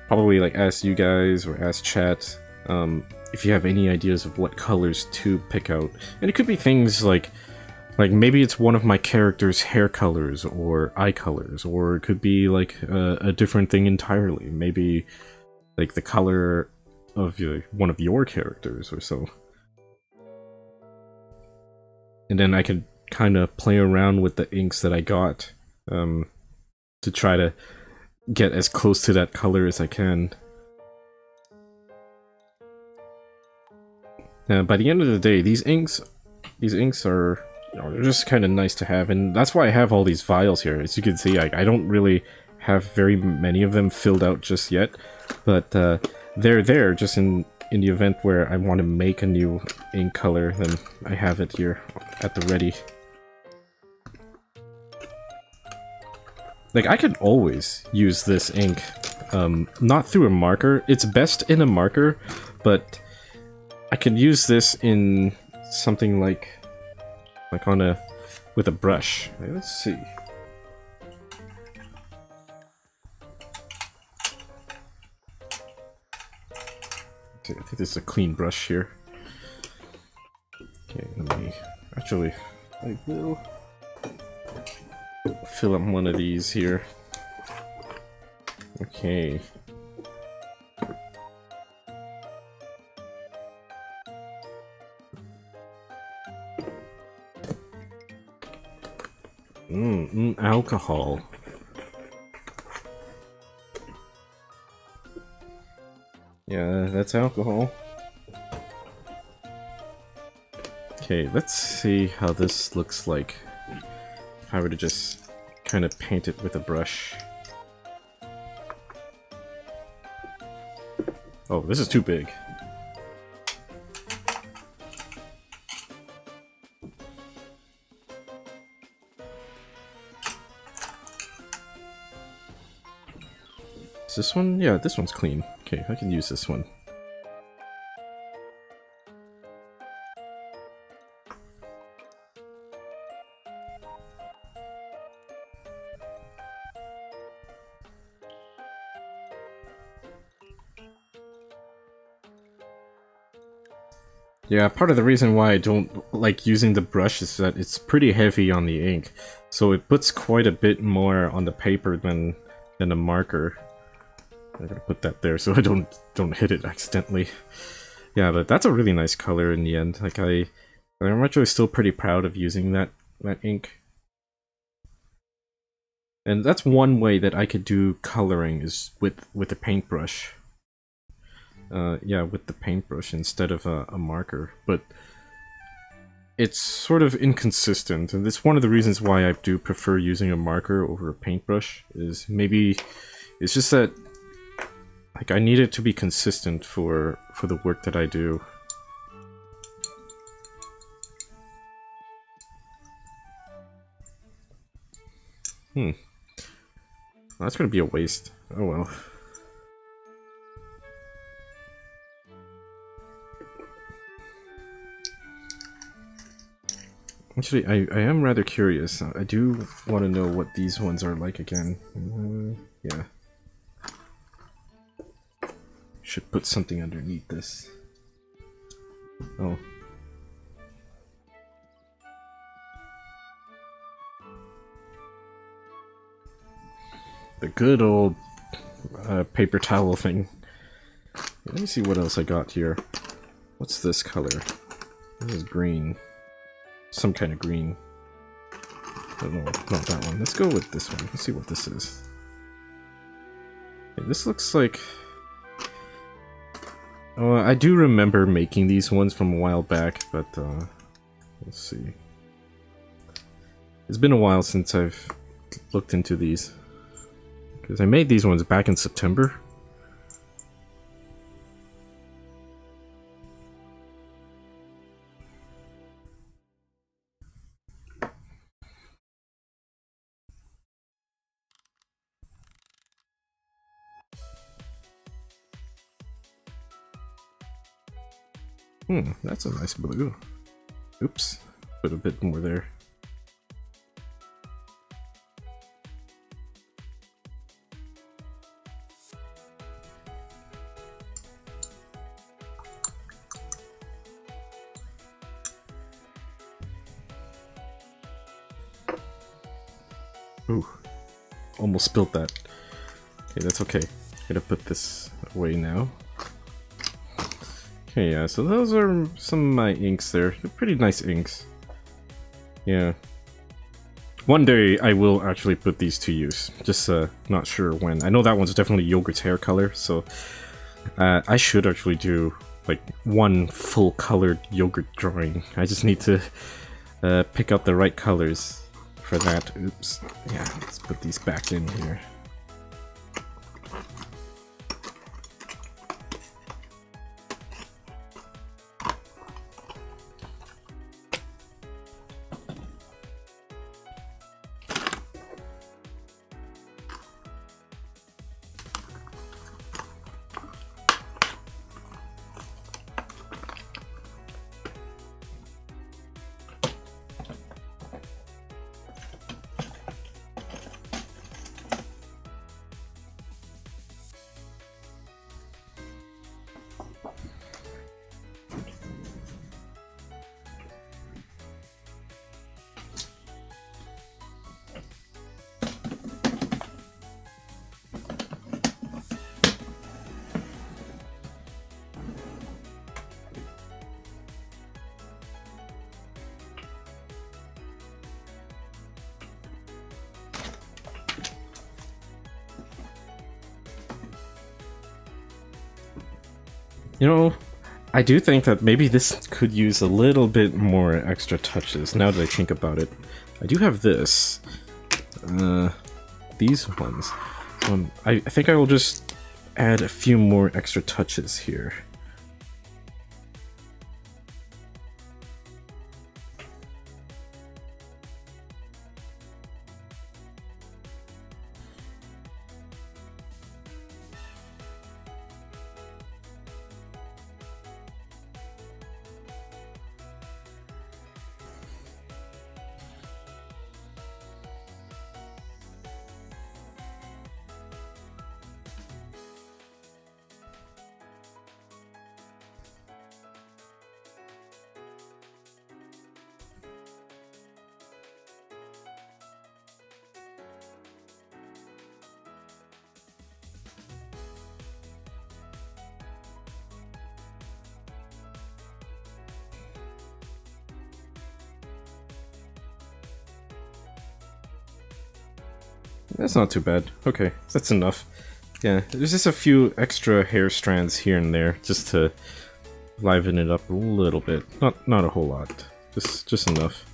probably like ask you guys or ask chat if you have any ideas of what colors to pick out. And it could be things like maybe it's one of my character's hair colors or eye colors, or it could be like a different thing entirely. Maybe like the color of one of your characters or so. And then I could kind of play around with the inks that I got to try to get as close to that color as I can. By the end of the day, these inks are, you know, they're just kind of nice to have, and that's why I have all these vials here. As you can see, I don't really have very many of them filled out just yet, but they're there just in the event where I want to make a new ink color, then I have it here at the ready. Like, I could always use this ink, not through a marker. It's best in a marker, but I could use this in something like with a brush. Let's see. I think this is a clean brush here. Okay, let me... Actually, I will fill up one of these here. Okay. Alcohol. Yeah, that's alcohol. Okay, let's see how this looks like if I were to just kind of paint it with a brush. Oh, this is too big. Is this one? Yeah, this one's clean. Okay, I can use this one. Yeah, part of the reason why I don't like using the brush is that it's pretty heavy on the ink, so it puts quite a bit more on the paper than a marker. I gotta put that there so I don't hit it accidentally. Yeah, but that's a really nice color in the end. Like I'm actually still pretty proud of using that ink. And that's one way that I could do coloring is with a paintbrush. Yeah, with the paintbrush instead of a marker, but it's sort of inconsistent, and it's one of the reasons why I do prefer using a marker over a paintbrush, is maybe it's just that like I need it to be consistent for the work that I do. Well, that's gonna be a waste. Oh well. Actually, I am rather curious. I do want to know what these ones are like again. Yeah. Should put something underneath this. Oh. The good old paper towel thing. Let me see what else I got here. What's this color? This is green. Some kind of green. Oh, no, not that one. Let's go with this one. Let's see what this is. Okay, this looks like... Oh, I do remember making these ones from a while back, but let's see. It's been a while since I've looked into these. Because I made these ones back in September. That's a nice blue. Oops, put a bit more there. Ooh, almost spilled that. Okay, that's okay. Gotta put this away now. Okay, yeah, so those are some of my inks there. They're pretty nice inks. Yeah. One day I will actually put these to use. Just not sure when. I know that one's definitely Yogurt's hair color, so I should actually do like one full colored yogurt drawing. I just need to pick out the right colors for that. Oops. Yeah, let's put these back in here. You know, I do think that maybe this could use a little bit more extra touches, now that I think about it. I do have this. These ones. So I think I will just add a few more extra touches here. That's not too bad. Okay, that's enough. Yeah, there's just a few extra hair strands here and there, just to liven it up a little bit. Not a whole lot. Just enough.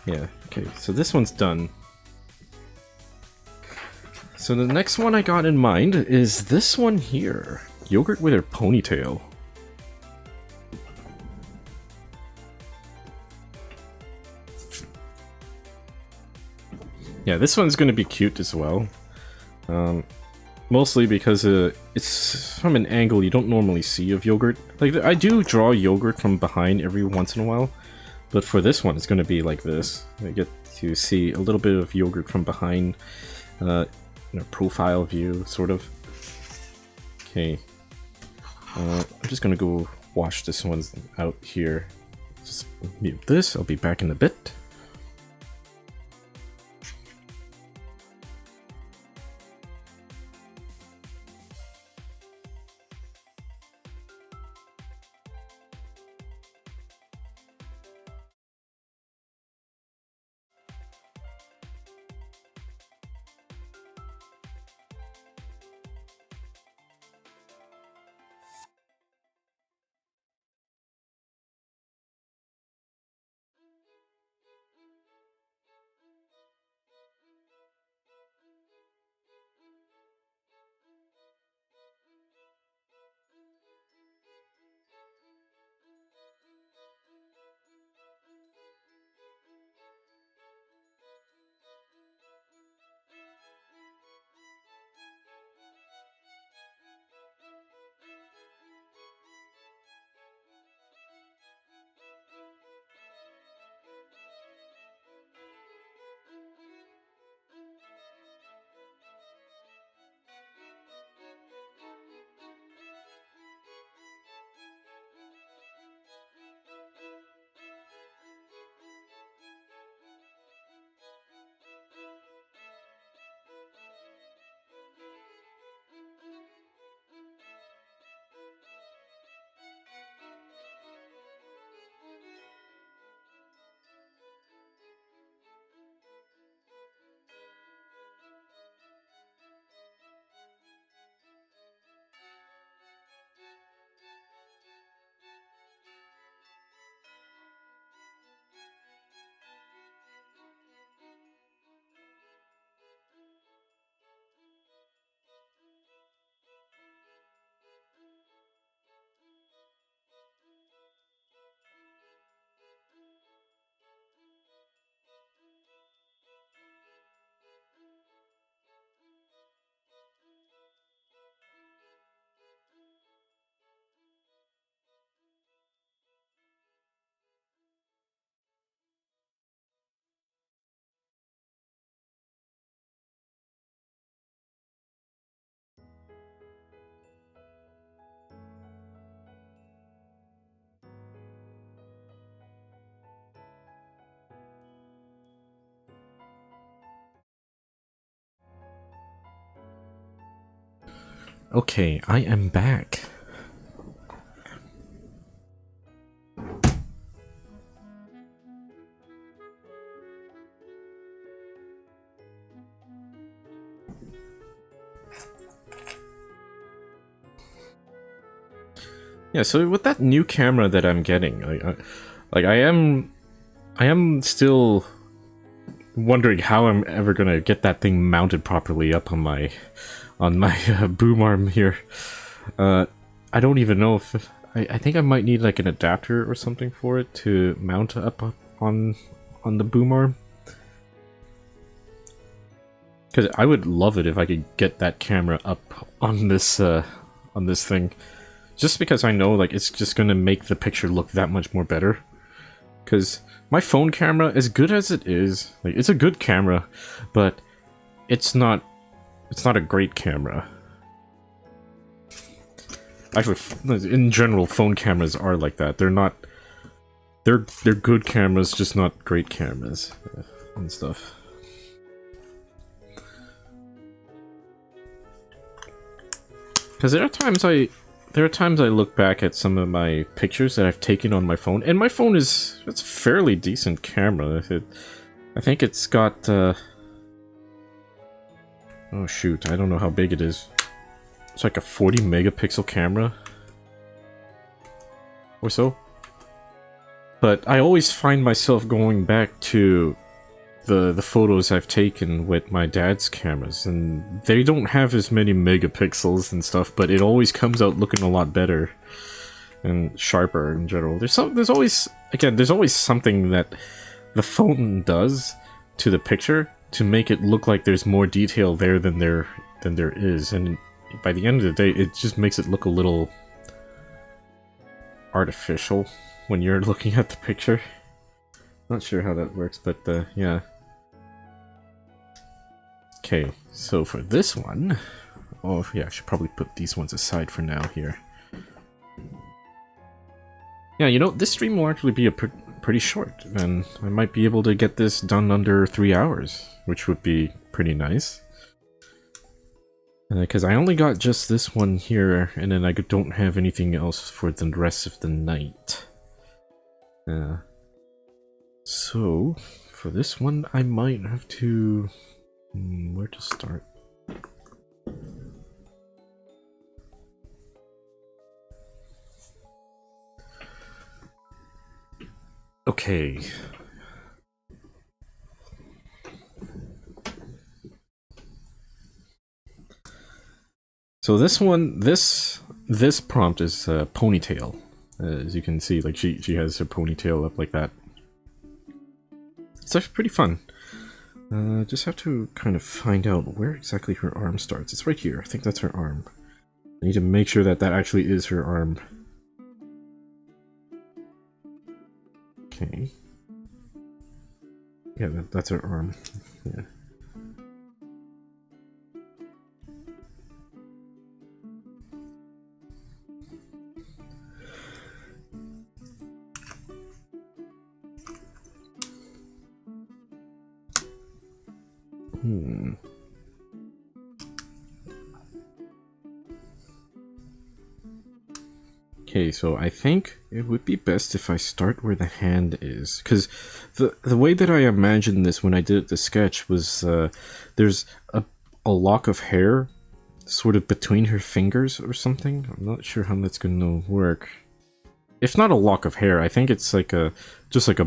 Yeah, okay, so this one's done. So the next one I got in mind is this one here. Yogurt with her ponytail. Yeah, this one's gonna be cute as well. Mostly because it's from an angle you don't normally see of Yogurt. Like, I do draw Yogurt from behind every once in a while, but for this one it's gonna be like this. I get to see a little bit of Yogurt from behind, in a profile view, sort of. Okay. I'm just gonna go wash this one out here. Just mute this, I'll be back in a bit. Okay, I am back. Yeah, so with that new camera that I'm getting, I am still wondering how I'm ever gonna get that thing mounted properly up on my boom arm here. I don't even know if I think I might need like an adapter or something for it to mount up on the boom arm. Because I would love it if I could get that camera up on this thing, just because I know like it's just gonna make the picture look that much more better. Because my phone camera, as good as it is, like it's a good camera, but it's not a great camera. Actually, in general, phone cameras are like that. They're not. They're good cameras, just not great cameras and stuff. Because there are times I look back at some of my pictures that I've taken on my phone, and my phone it's a fairly decent camera. I think it's got. Oh shoot! I don't know how big it is. It's like a 40 megapixel camera or so. But I always find myself going back to the photos I've taken with my dad's cameras, and they don't have as many megapixels and stuff, but it always comes out looking a lot better and sharper in general. There's always something that the phone does to the picture to make it look like there's more detail there than there is, and by the end of the day, it just makes it look a little artificial when you're looking at the picture. Not sure how that works, but yeah. Okay, so for this one, oh yeah, I should probably put these ones aside for now here. Yeah, you know, this stream will actually be pretty short, and I might be able to get this done under 3 hours, which would be pretty nice. Because I only got just this one here, and then I don't have anything else for the rest of the night. So, for this one, I might have to... where to start? Okay. So this one, this prompt is Ponytail. As you can see, like she has her ponytail up like that. It's actually pretty fun. Just have to kind of find out where exactly her arm starts. It's right here. I think that's her arm. I need to make sure that that actually is her arm. Okay. Yeah, that's her arm. Yeah. Okay, so I think it would be best if I start where the hand is, because the way that I imagined this when I did the sketch was there's a lock of hair sort of between her fingers or something. I'm not sure how that's gonna work. If not a lock of hair, I think it's like just like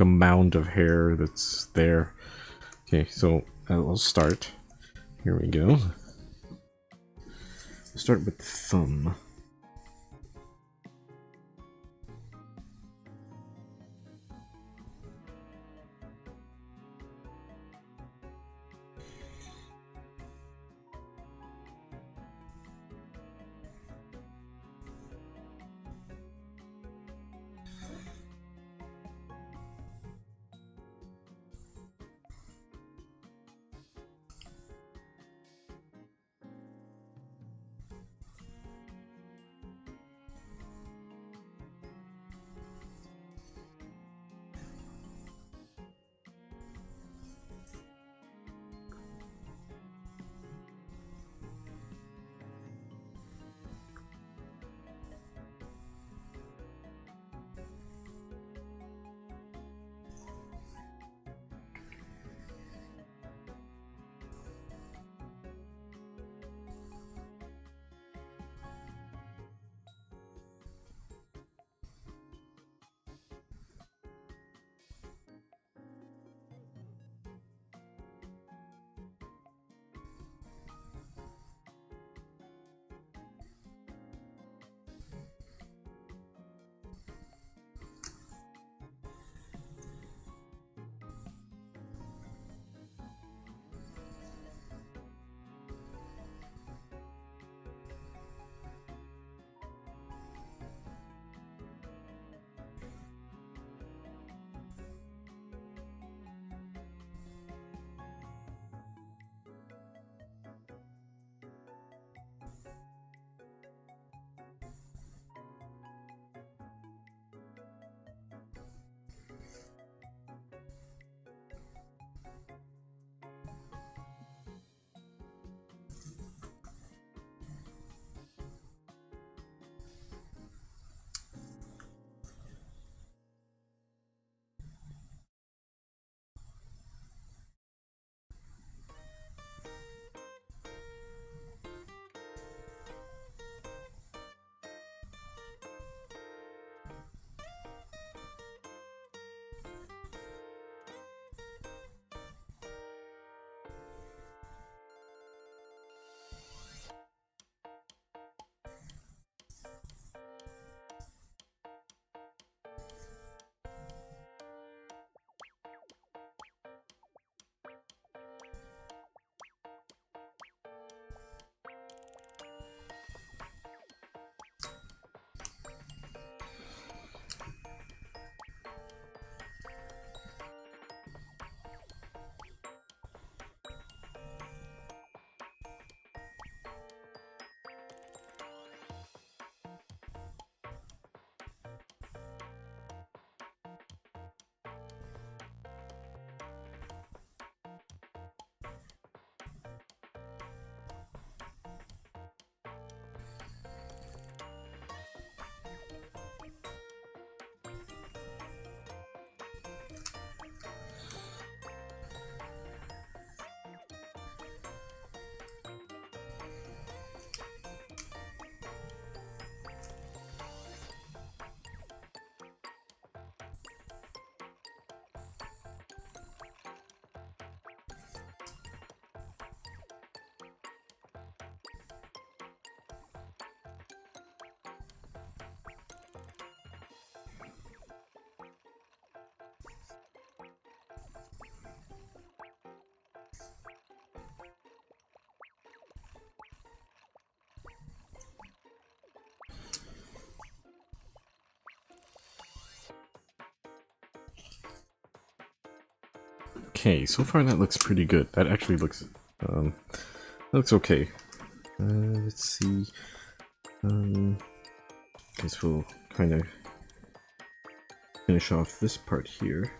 a mound of hair that's there. Okay, so I'll start. Here we go. Start with the thumb. Okay, so far that looks pretty good. That actually looks okay. Let's see. Guess we'll kind of finish off this part here.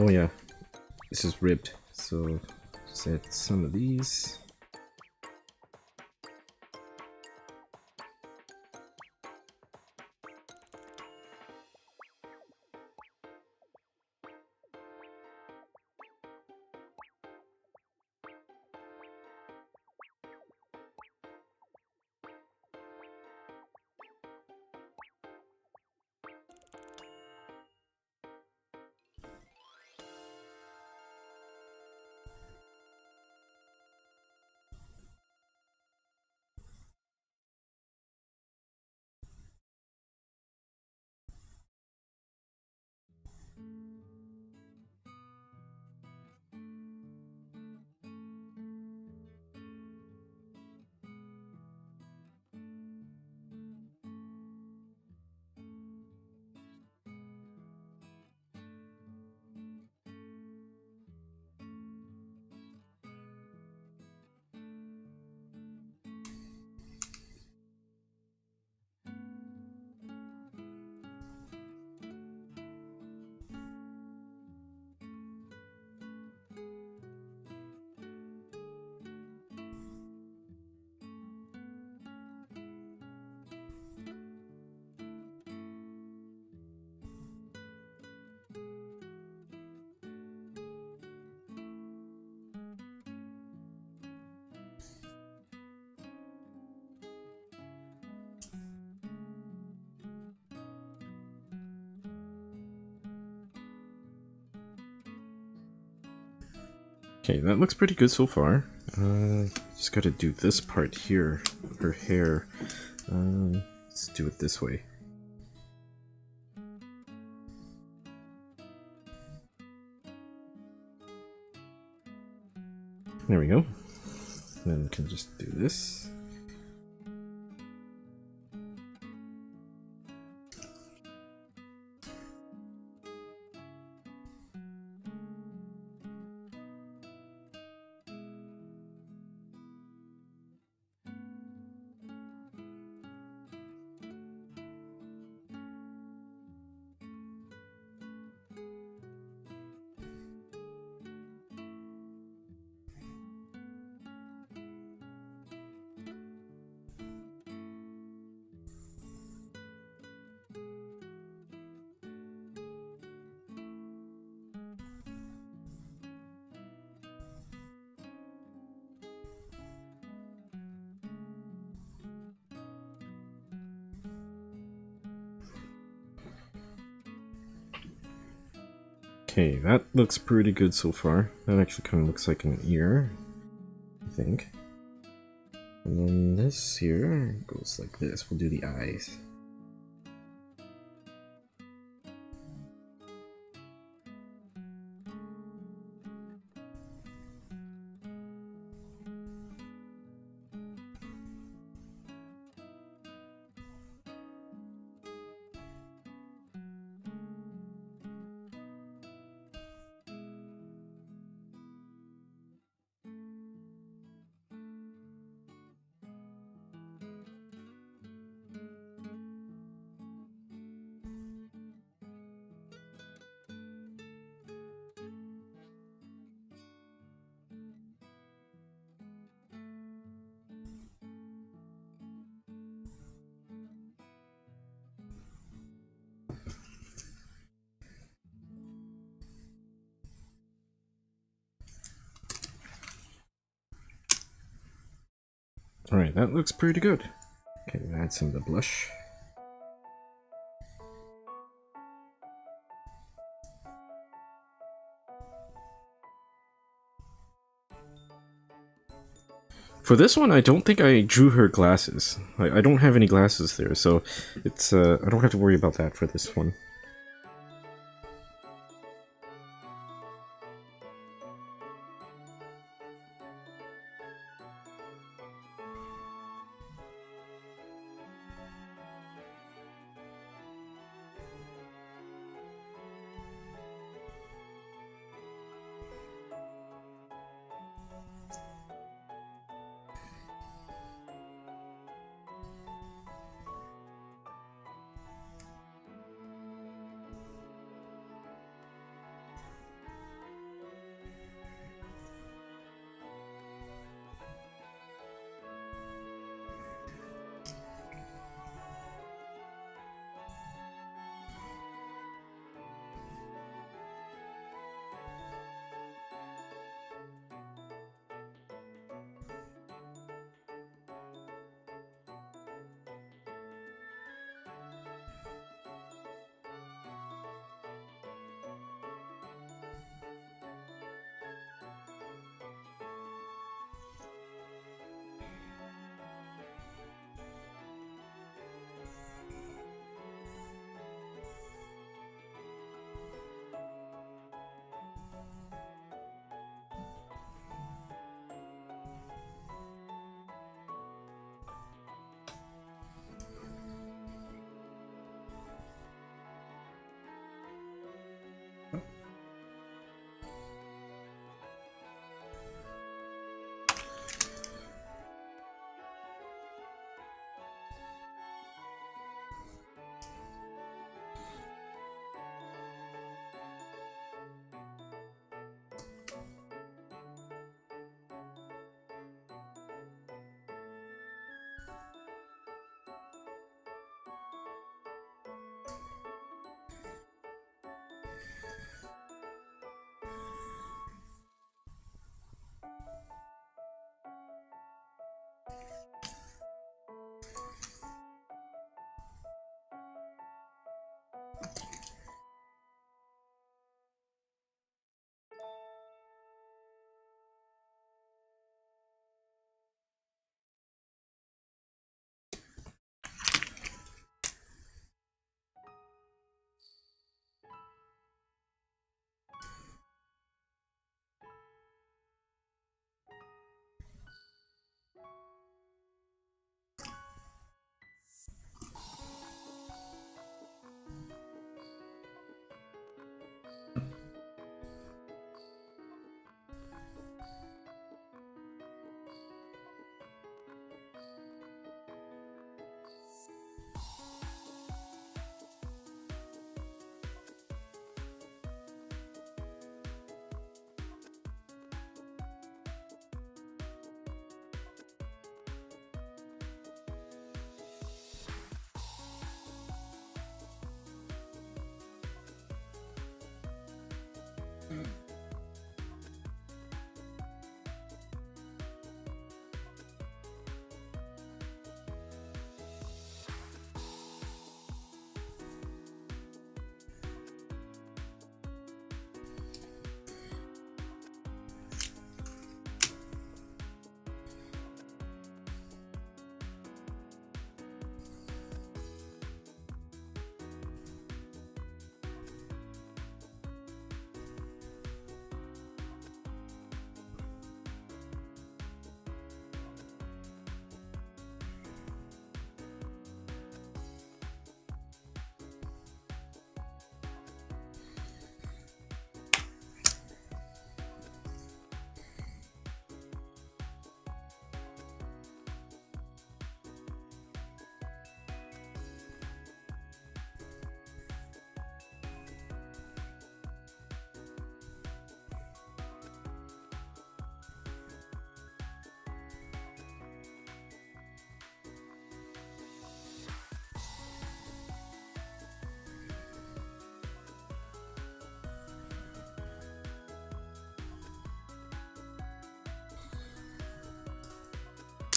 Oh yeah, this is ribbed, so set some of these. Okay, that looks pretty good so far. Just gotta do this part here, her hair. Let's do it this way. There we go. Then we can just do this. Okay, that looks pretty good so far. That actually kind of looks like an ear, I think. And then this here goes like this. We'll do the eyes. Alright, that looks pretty good. Okay, add some of the blush. For this one, I don't think I drew her glasses. I don't have any glasses there, so it's I don't have to worry about that for this one.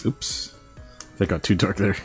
Oops. That got too dark there.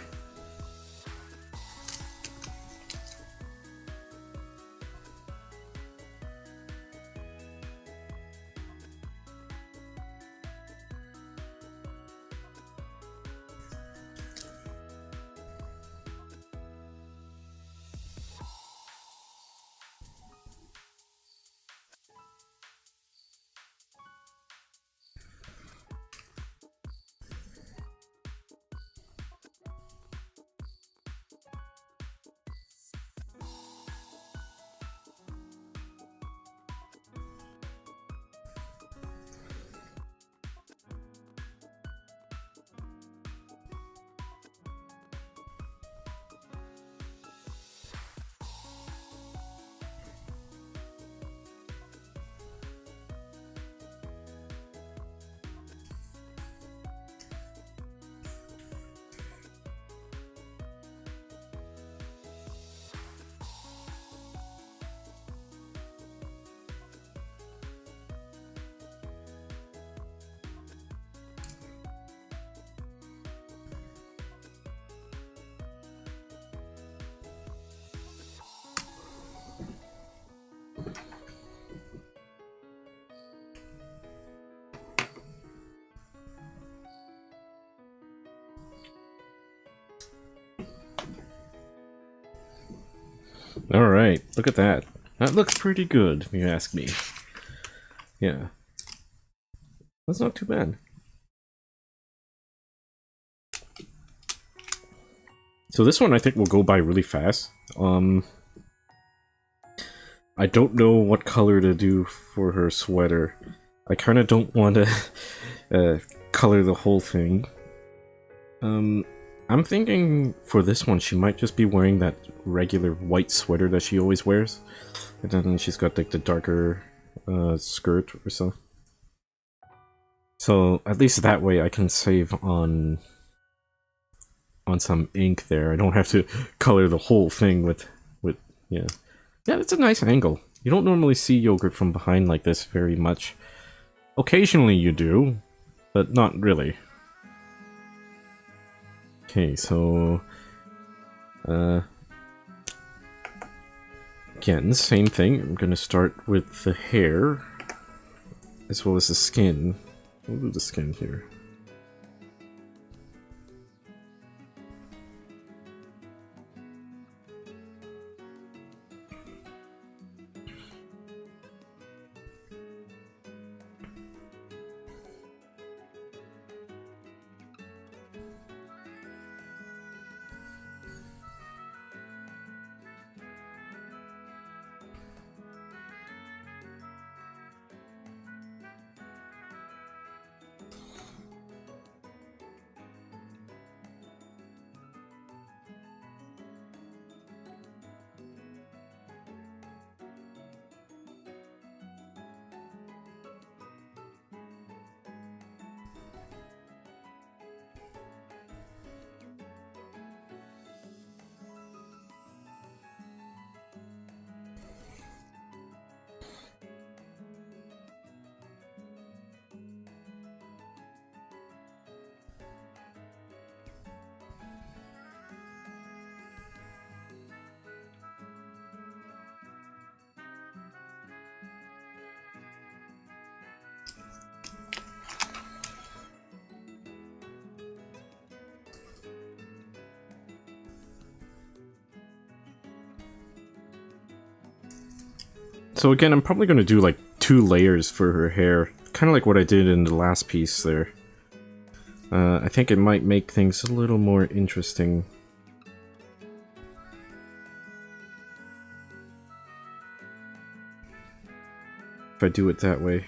Alright, look at that. That looks pretty good, if you ask me. Yeah. That's not too bad. So this one I think will go by really fast. I don't know what color to do for her sweater. I kind of don't want to color the whole thing. I'm thinking for this one she might just be wearing that regular white sweater that she always wears. And then she's got like the darker skirt or so. So at least that way I can save on some ink there. I don't have to color the whole thing with yeah. Yeah, that's a nice angle. You don't normally see yogurt from behind like this very much. Occasionally you do, but not really. Okay, so again, same thing. I'm gonna start with the hair as well as the skin. We'll do the skin here. So again, I'm probably going to do like 2 layers for her hair, kind of like what I did in the last piece there. I think it might make things a little more interesting. If I do it that way.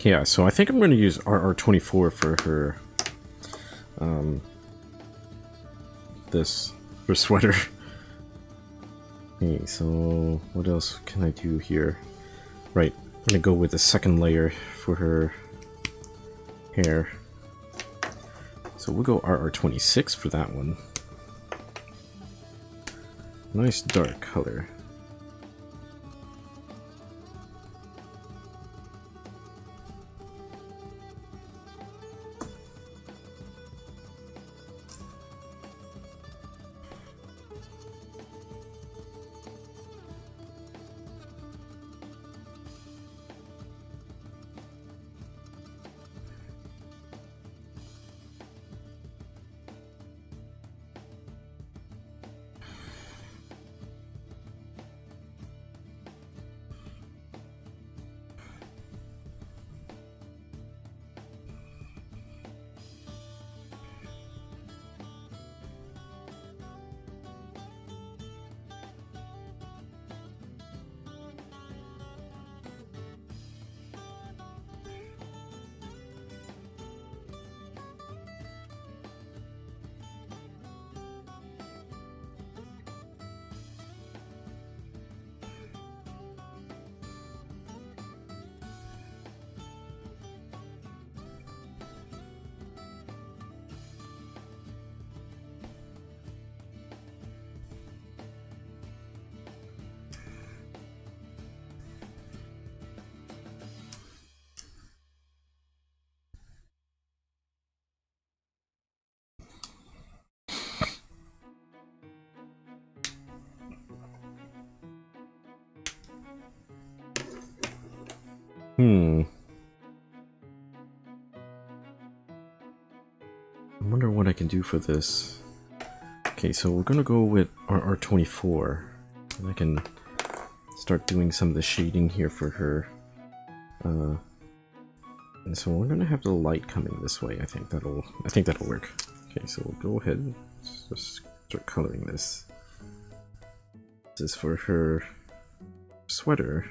Yeah, so I think I'm going to use RR24 for her, this, her sweater. Okay, so what else can I do here? Right, I'm going to go with the second layer for her hair. So we'll go RR26 for that one. Nice dark color. I wonder what I can do for this. Okay, so we're gonna go with RR24. And I can start doing some of the shading here for her. And so we're gonna have the light coming this way. I think that'll work. Okay, so we'll go ahead and just start coloring this. This is for her sweater.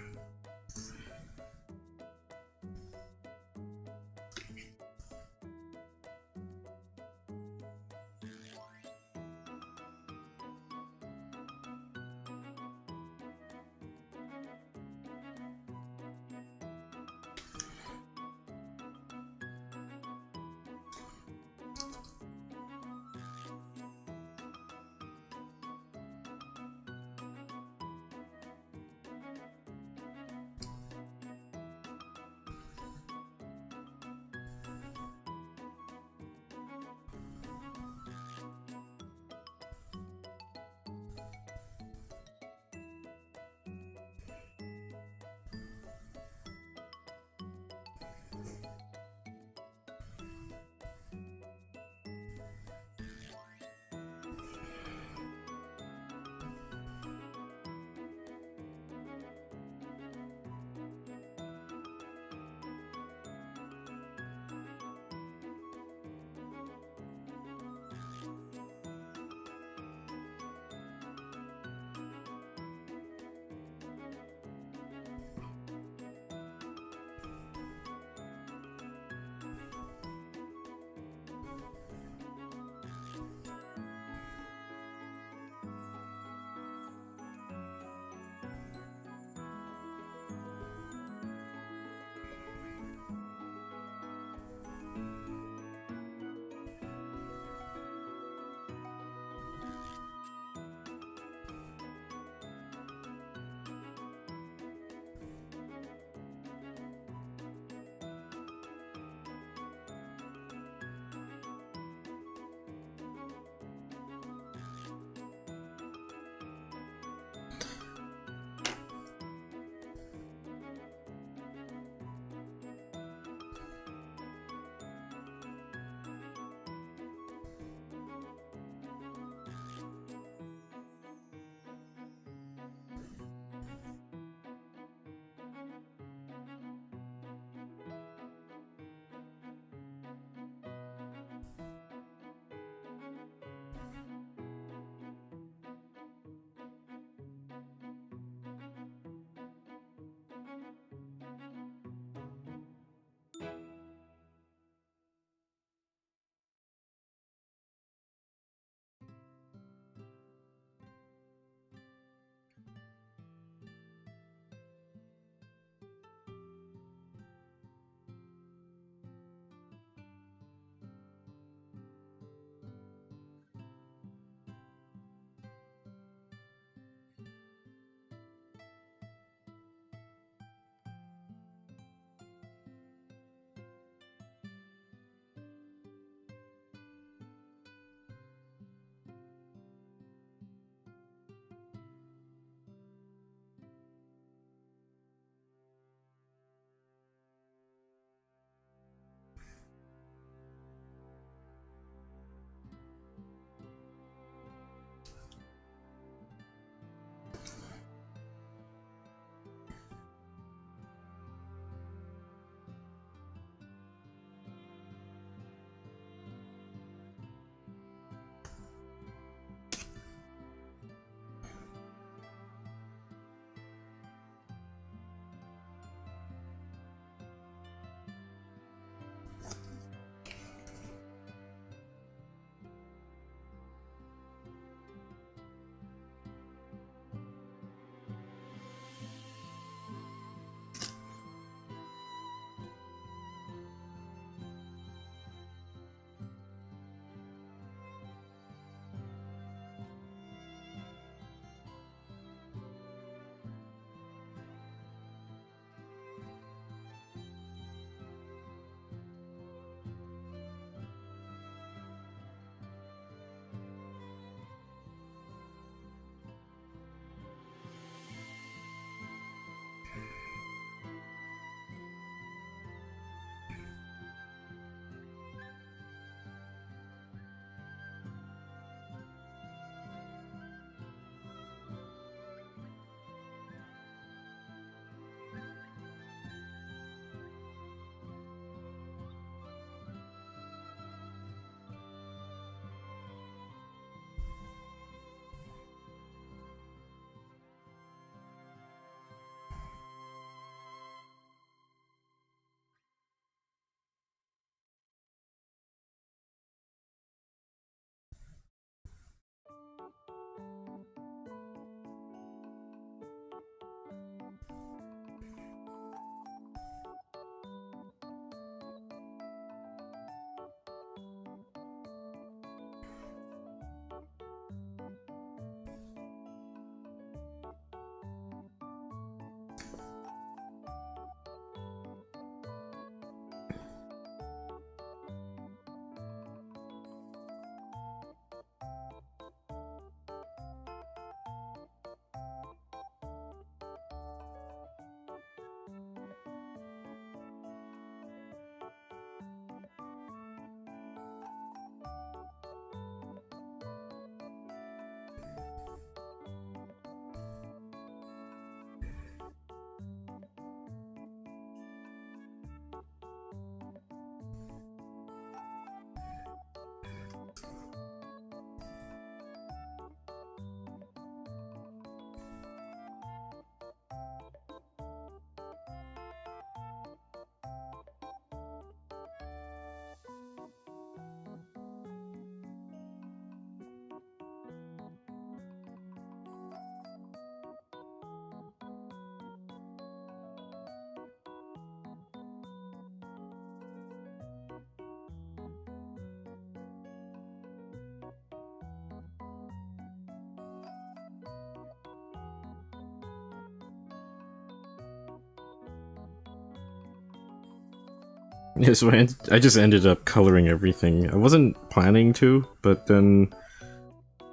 Yeah, so I just ended up coloring everything. I wasn't planning to, but then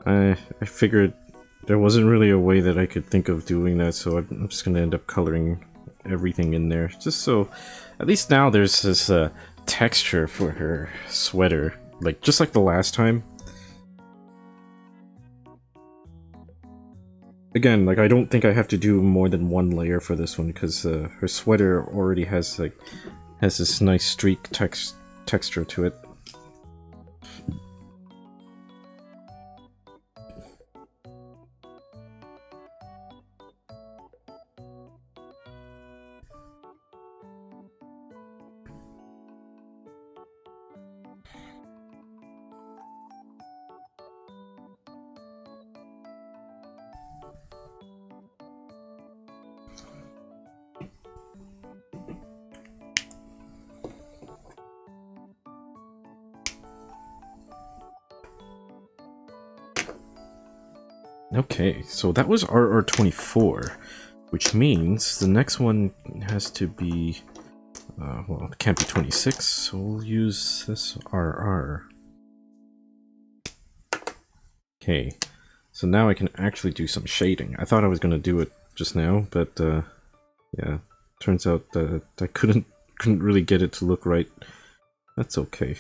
I figured there wasn't really a way that I could think of doing that, so I'm just gonna end up coloring everything in there, just so at least now there's this texture for her sweater, like just like the last time. Again, like I don't think I have to do more than one layer for this one because her sweater already has this nice streak texture to it. Okay, so that was RR24, which means the next one has to be, well, it can't be 26, so we'll use this RR. Okay, so now I can actually do some shading. I thought I was going to do it just now, but yeah, turns out that I couldn't really get it to look right. That's okay.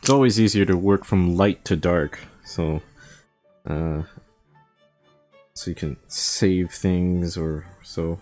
It's always easier to work from light to dark, so so you can save things or so.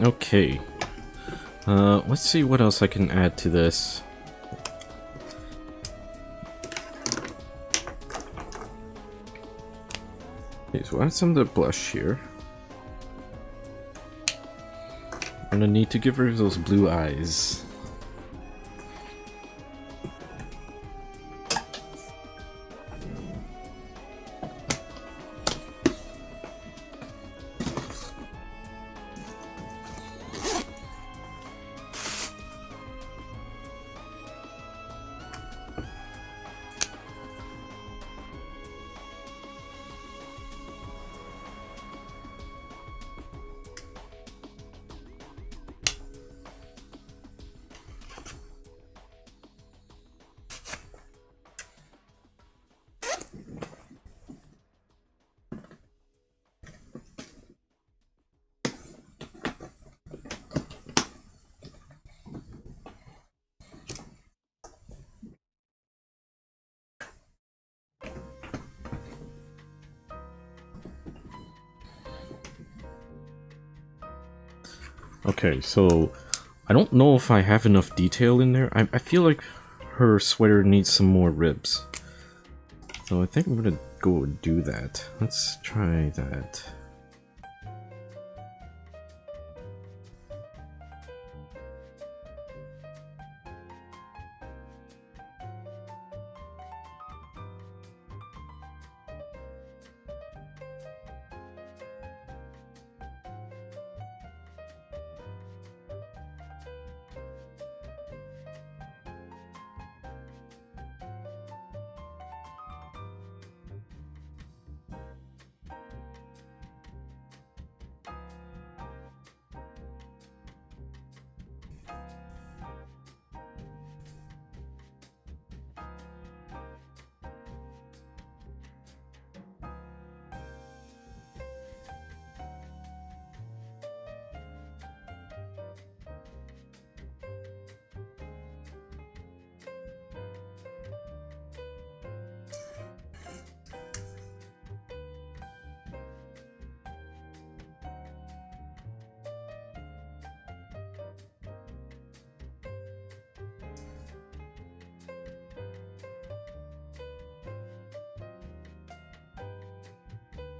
Okay. Let's see what else I can add to this. Okay, so add some of the blush here. I'm gonna need to give her those blue eyes. Okay, so I don't know if I have enough detail in there. I feel like her sweater needs some more ribs. So I think I'm gonna go and do that. Let's try that.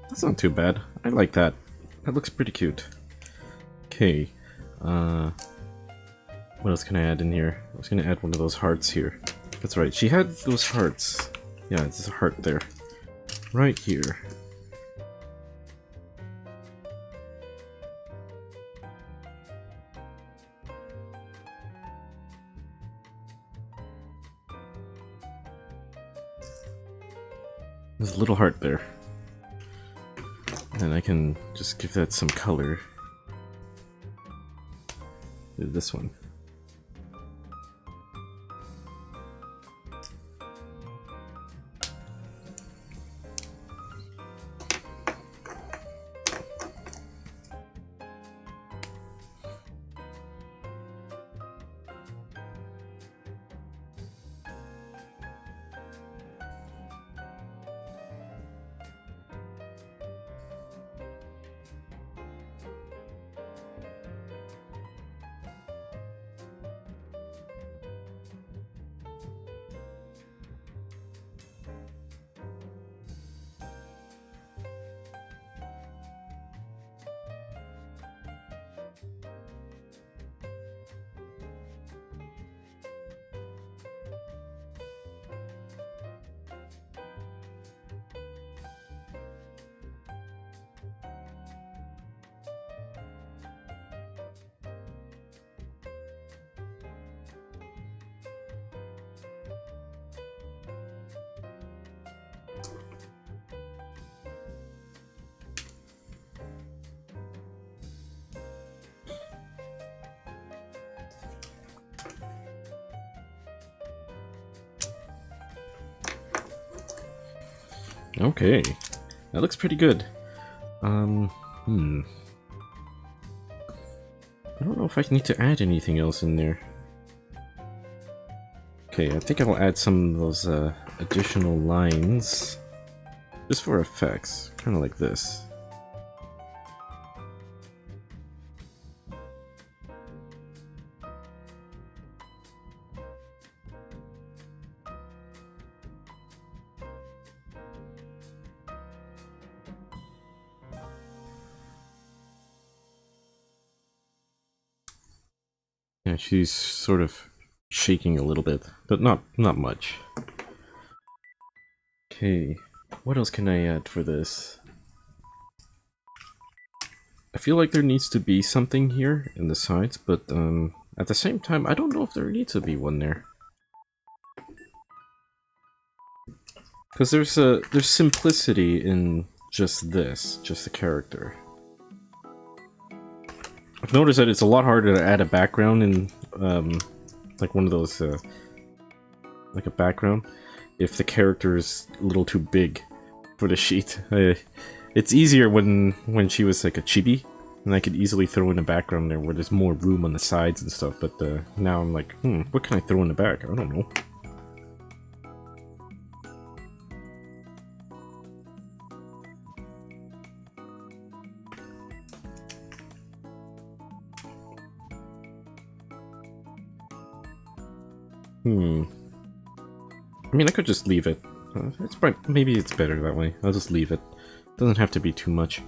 That's not too bad. I like that. That looks pretty cute. Okay. What else can I add in here? I was gonna add one of those hearts here. That's right, she had those hearts. Yeah, there's a heart there. Right here. There's a little heart there. And I can just give that some color. Do this one. Okay, that looks pretty good. I don't know if I need to add anything else in there. Okay, I think I'll add some of those additional lines, just for effects, kind of like this. Yeah, she's sort of shaking a little bit, but not much. Okay, what else can I add for this? I feel like there needs to be something here in the sides, but at the same time, I don't know if there needs to be one there. Because there's simplicity in just this, just the character. I've noticed that it's a lot harder to add a background in, like one of those, like a background, if the character is a little too big for the sheet. It's easier when she was like a chibi, and I could easily throw in a background there where there's more room on the sides and stuff, but now I'm like, what can I throw in the back? I don't know. I mean, I could just leave it. Maybe it's better that way. I'll just leave it. Doesn't have to be too much.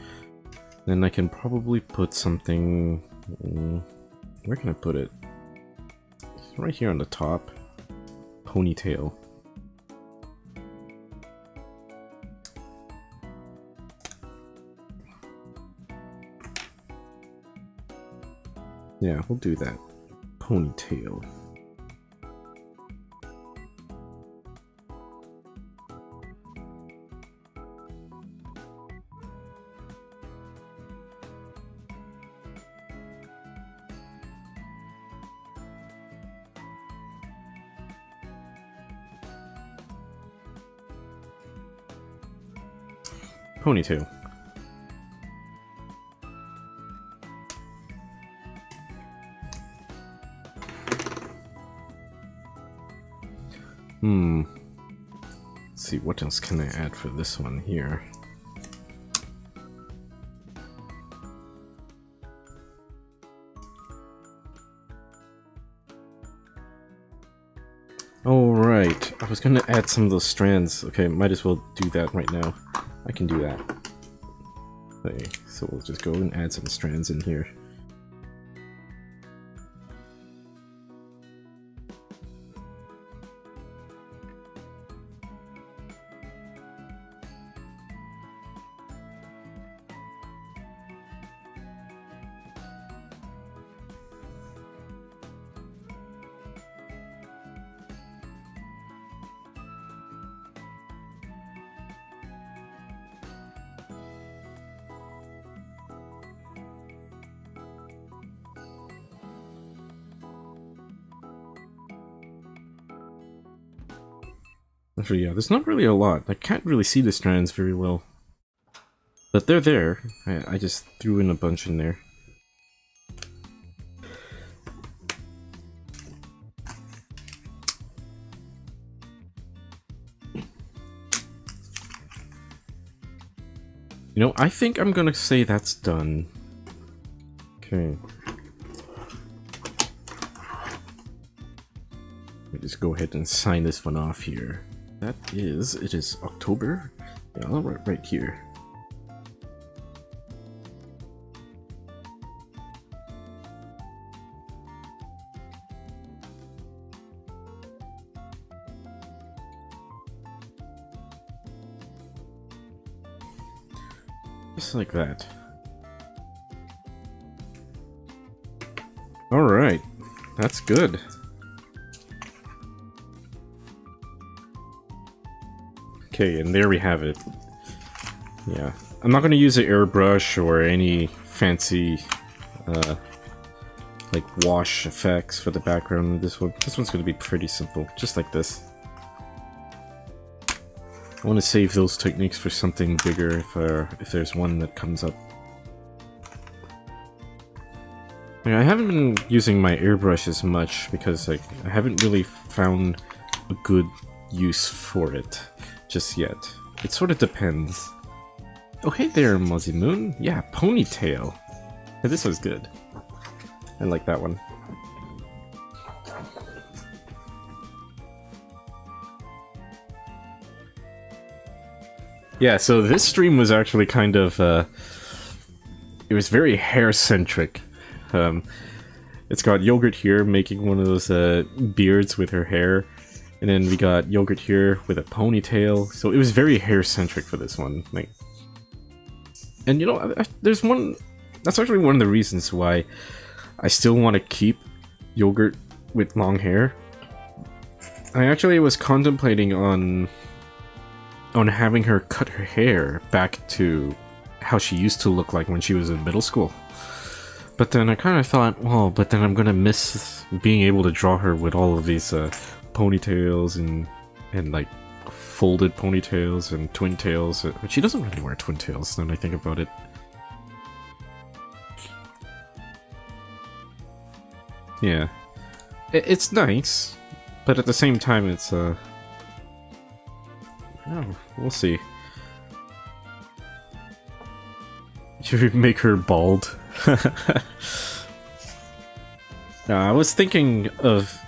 Then I can probably put something... where can I put it? Right here on the top. Ponytail. Yeah, we'll do that. Ponytail. Ponytail. Let's see, what else can I add for this one here? Oh, right. I was gonna add some of those strands. Okay, might as well do that right now. I can do that. Okay, so we'll just go and add some strands in here. Actually, yeah, there's not really a lot. I can't really see the strands very well. But they're there. I just threw in a bunch in there. You know, I think I'm gonna say that's done. Okay. Let me just go ahead and sign this one off here. It is October. Yeah, I'll write right here. Just like that. Alright, that's good. Okay, and there we have it. Yeah, I'm not going to use an airbrush or any fancy, like wash effects for the background of this one. This one's going to be pretty simple, just like this. I want to save those techniques for something bigger if there's one that comes up. Yeah, I haven't been using my airbrush as much because like I haven't really found a good use for it just yet. It sort of depends. Oh, hey there, Muzzy Moon. Yeah, Ponytail. Yeah, this was good. I like that one. Yeah, so this stream was actually kind of, it was very hair-centric. It's got Yogurt here making one of those beards with her hair. And then we got Yogurt here with a ponytail. So it was very hair-centric for this one. Like, and you know, there's one... That's actually one of the reasons why I still want to keep Yogurt with long hair. I actually was contemplating on having her cut her hair back to how she used to look like when she was in middle school. But then I kind of thought, well, but then I'm gonna miss being able to draw her with all of these ponytails and like folded ponytails and twin tails. But she doesn't really wear twin tails, then I think about it. Yeah. It's nice, but at the same time it's oh, we'll see. Should we make her bald? No, I was thinking of...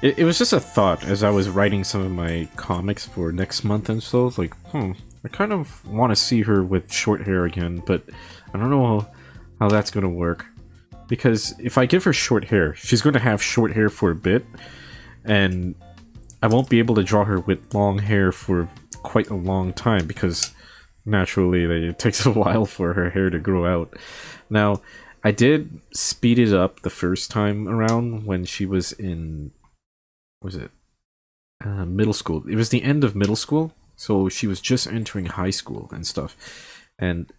It was just a thought as I was writing some of my comics for next month and so. Like, I kind of want to see her with short hair again, but I don't know how that's going to work. Because if I give her short hair, she's going to have short hair for a bit, and I won't be able to draw her with long hair for quite a long time, because naturally it takes a while for her hair to grow out. Now, I did speed it up the first time around when she was in... What was it? Middle school. It was the end of middle school, so she was just entering high school and stuff. And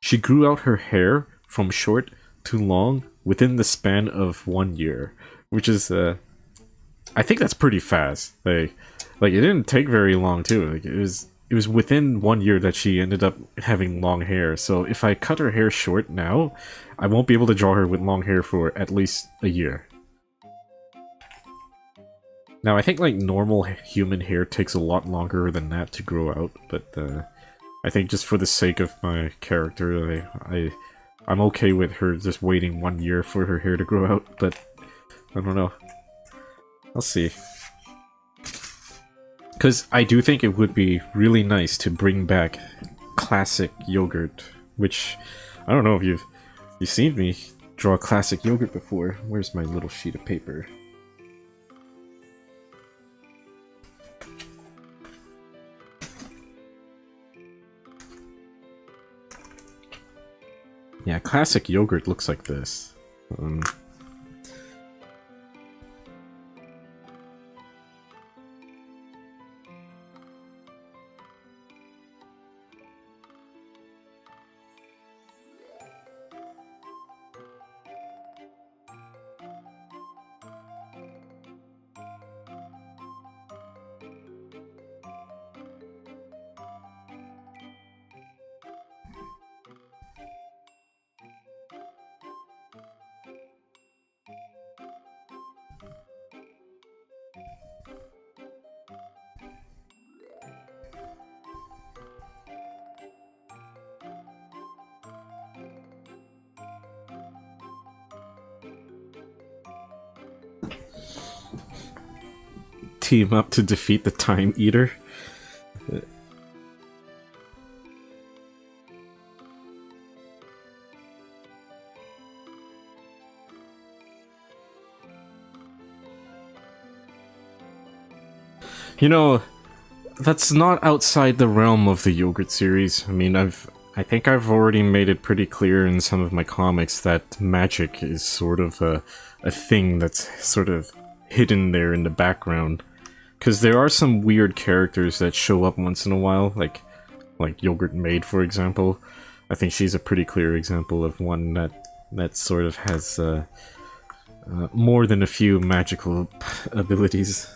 she grew out her hair from short to long within the span of 1 year, which is I think that's pretty fast. Like it didn't take very long too. Like it was within 1 year that she ended up having long hair. So if I cut her hair short now, I won't be able to draw her with long hair for at least a year. Now I think like normal human hair takes a lot longer than that to grow out, but I think just for the sake of my character, I'm okay with her just waiting 1 year for her hair to grow out, but I don't know. I'll see. Because I do think it would be really nice to bring back classic Yogurt, which I don't know if you've seen me draw classic Yogurt before. Where's my little sheet of paper? Yeah, classic Yogurt looks like this. Team up to defeat the Time Eater. You know, that's not outside the realm of the Yogurt series. I mean, I think I've already made it pretty clear in some of my comics that magic is sort of a thing that's sort of hidden there in the background. Because there are some weird characters that show up once in a while, like YogurtMedia, for example. I think she's a pretty clear example of one that sort of has more than a few magical abilities.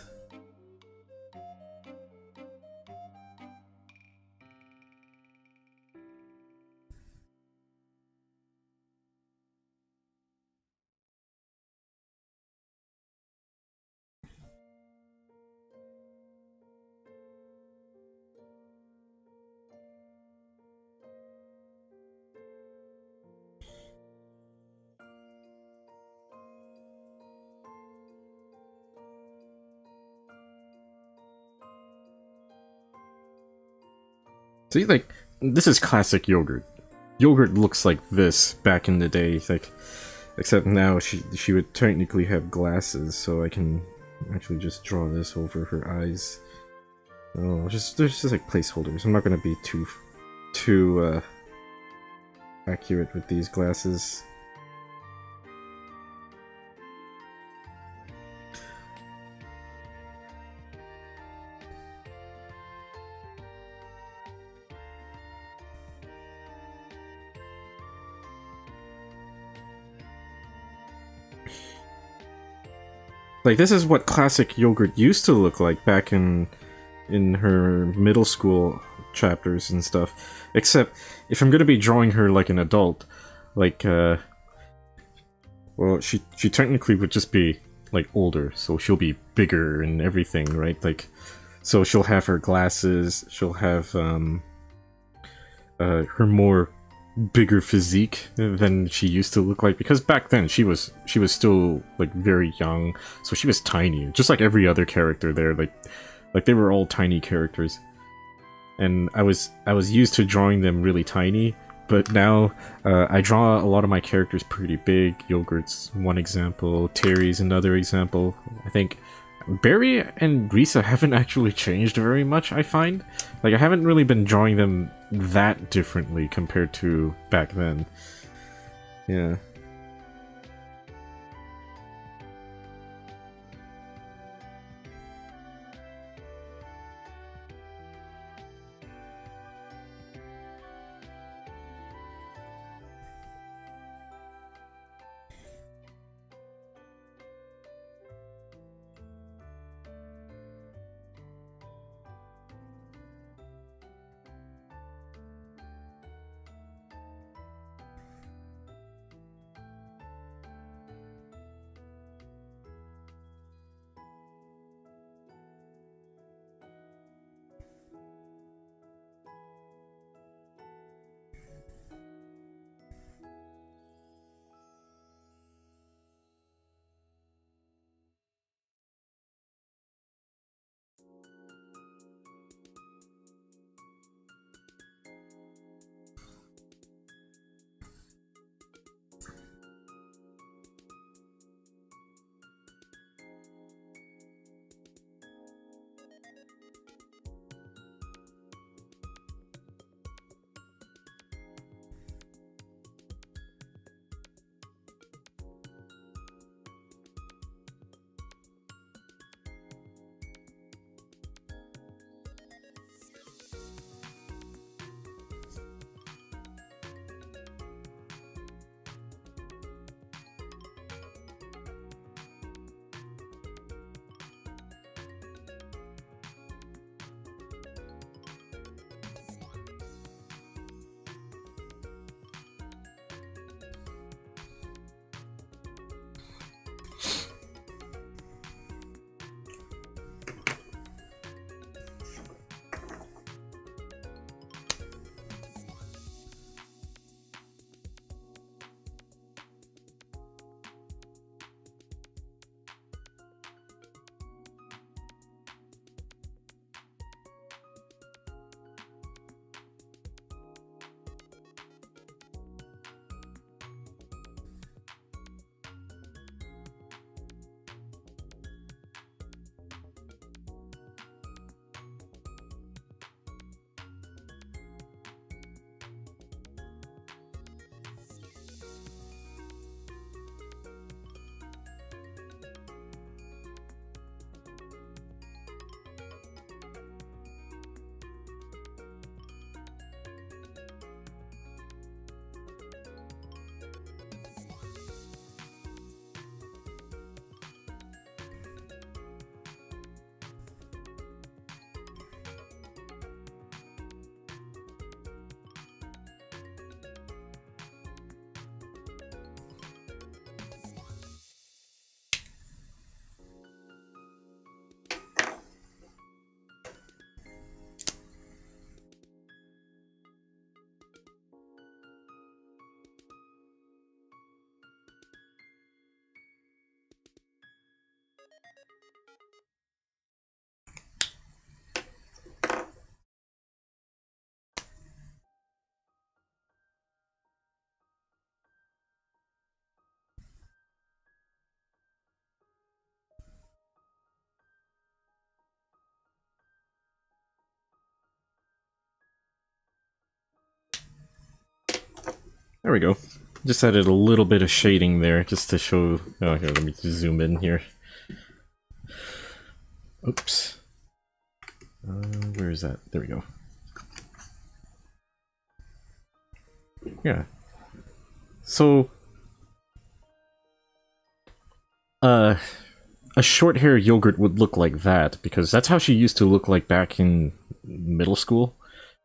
See, like, this is classic Yogurt. Yogurt looks like this back in the day. Like, Except now she would technically have glasses, so I can actually just draw this over her eyes. Oh, there's just like placeholders. I'm not gonna be too accurate with these glasses. Like, this is what classic Yogurt used to look like back in her middle school chapters and stuff. Except, if I'm gonna be drawing her like an adult, like, well, she technically would just be, like, older, so she'll be bigger and everything, right? Like, so she'll have her glasses, she'll have, her more bigger physique than she used to look like, because back then she was still like very young, so she was tiny, just like every other character there. Like they were all tiny characters, and I was used to drawing them really tiny. But now I draw a lot of my characters pretty big. Yogurt's one example, Terry's another example. I think Barry and Risa haven't actually changed very much, I find. Like, I haven't really been drawing them that differently compared to back then. Yeah. There we go. Just added a little bit of shading there just to show... Oh, here, let me just zoom in here. Oops. Where is that? There we go. Yeah. So... a short hair yogurt would look like that, because that's how she used to look like back in middle school,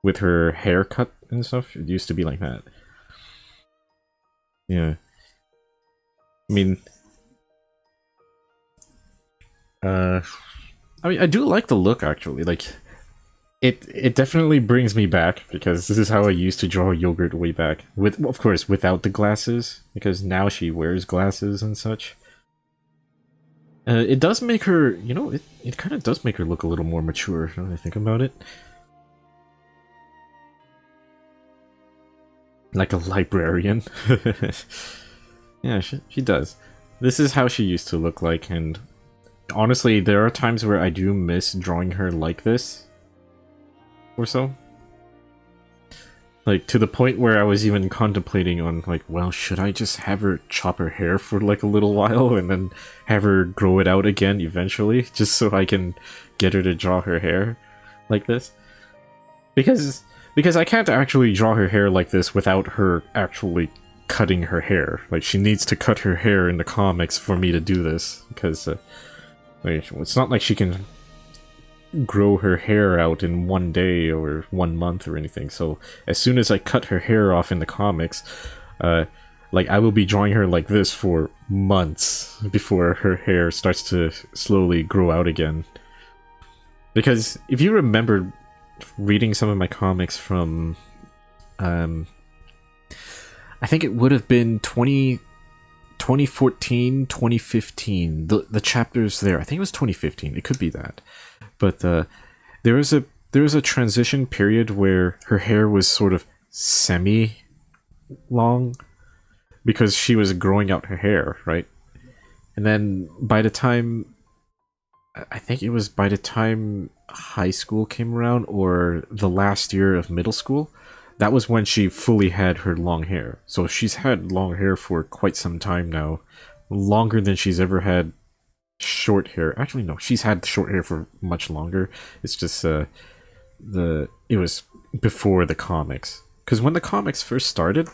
with her haircut and stuff. It used to be like that. Yeah. I mean, I do like the look, actually. Like, it definitely brings me back, because this is how I used to draw yogurt way back. With, of course, without the glasses, because now she wears glasses and such. It does make her, you know, it kind of does make her look a little more mature, now that I think about it. Like a librarian. Yeah, she does. This is how she used to look like, and honestly, there are times where I do miss drawing her like this. Or so. Like, to the point where I was even contemplating on, like, well, should I just have her chop her hair for, like, a little while and then have her grow it out again eventually, just so I can get her to draw her hair like this? Because I can't actually draw her hair like this without her actually cutting her hair. Like, she needs to cut her hair in the comics for me to do this, because, like, it's not like she can grow her hair out in one day or 1 month or anything. So as soon as I cut her hair off in the comics, like, I will be drawing her like this for months before her hair starts to slowly grow out again. Because if you remember reading some of my comics from, I think it would have been 2014, 2015, the chapters there. I think it was 2015. It could be that. But there was a transition period where her hair was sort of semi-long because she was growing out her hair, right? And then by the time, I think it was by the time high school came around, or the last year of middle school, that was when she fully had her long hair. So she's had long hair for quite some time now, longer than she's ever had short hair. Actually, no, she's had short hair for much longer. It's just it was before the comics, because when the comics first started,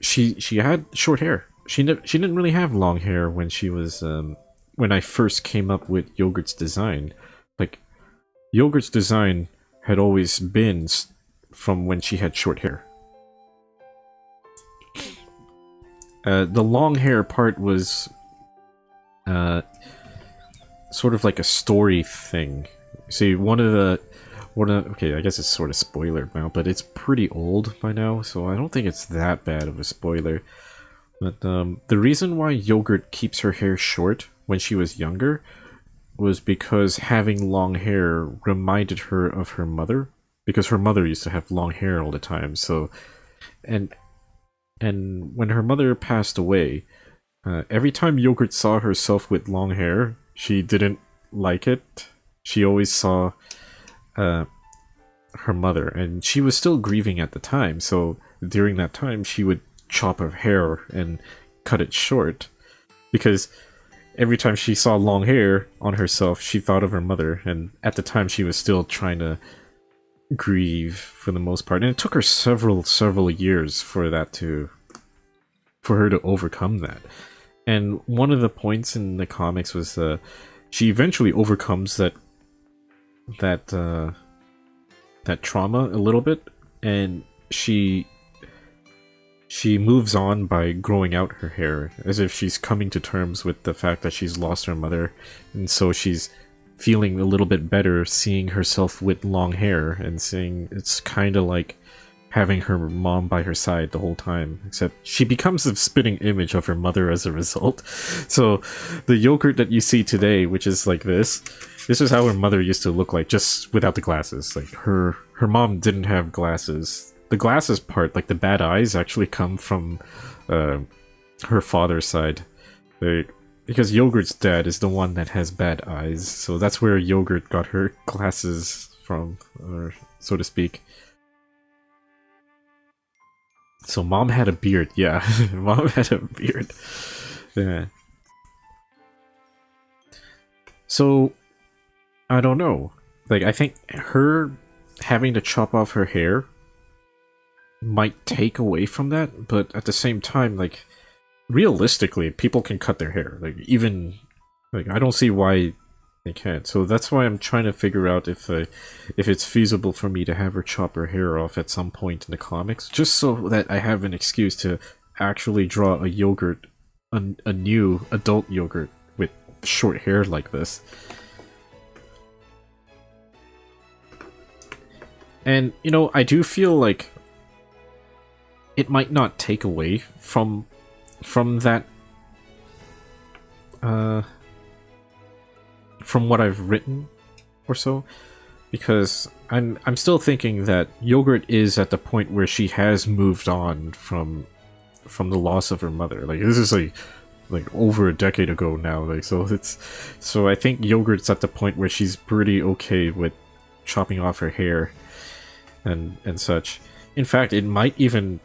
she had short hair. She didn't really have long hair when she was when I first came up with Yogurt's design. Like, Yogurt's design had always been from when she had short hair. The long hair part was sort of like a story thing. See, okay, I guess it's sort of spoiler now, but it's pretty old by now, so I don't think it's that bad of a spoiler. But the reason why Yogurt keeps her hair short when she was younger was because having long hair reminded her of her mother, because her mother used to have long hair all the time. So, and when her mother passed away, every time Yogurt saw herself with long hair, she didn't like it. She always saw her mother, and she was still grieving at the time, so during that time she would chop her hair and cut it short, because every time she saw long hair on herself, she thought of her mother, and at the time she was still trying to grieve for the most part, and it took her several years for her to overcome that. And one of the points in the comics was she eventually overcomes that trauma a little bit, and she moves on by growing out her hair, as if she's coming to terms with the fact that she's lost her mother, and so she's feeling a little bit better seeing herself with long hair, and seeing it's kind of like having her mom by her side the whole time, except she becomes the spitting image of her mother as a result. So the Yogurt that you see today, which is like this is how her mother used to look like, just without the glasses. Like, her mom didn't have glasses. The glasses part, like the bad eyes, actually come from her father's side. Because Yogurt's dad is the one that has bad eyes, so that's where Yogurt got her glasses from, or so to speak. So mom had a beard, yeah. Mom had a beard. Yeah. So, I don't know. Like, I think her having to chop off her hair might take away from that, but at the same time, like, realistically, people can cut their hair. Like, even, like, I don't see why they can't. So that's why I'm trying to figure out if it's feasible for me to have her chop her hair off at some point in the comics, just so that I have an excuse to actually draw a yogurt, a new adult yogurt with short hair like this. And, you know, I do feel like it might not take away from that, from what I've written or so, because I'm still thinking that Yogurt is at the point where she has moved on from the loss of her mother. Like, this is like over a decade ago now. Like, so I think Yogurt's at the point where she's pretty okay with chopping off her hair and such. In fact, it might even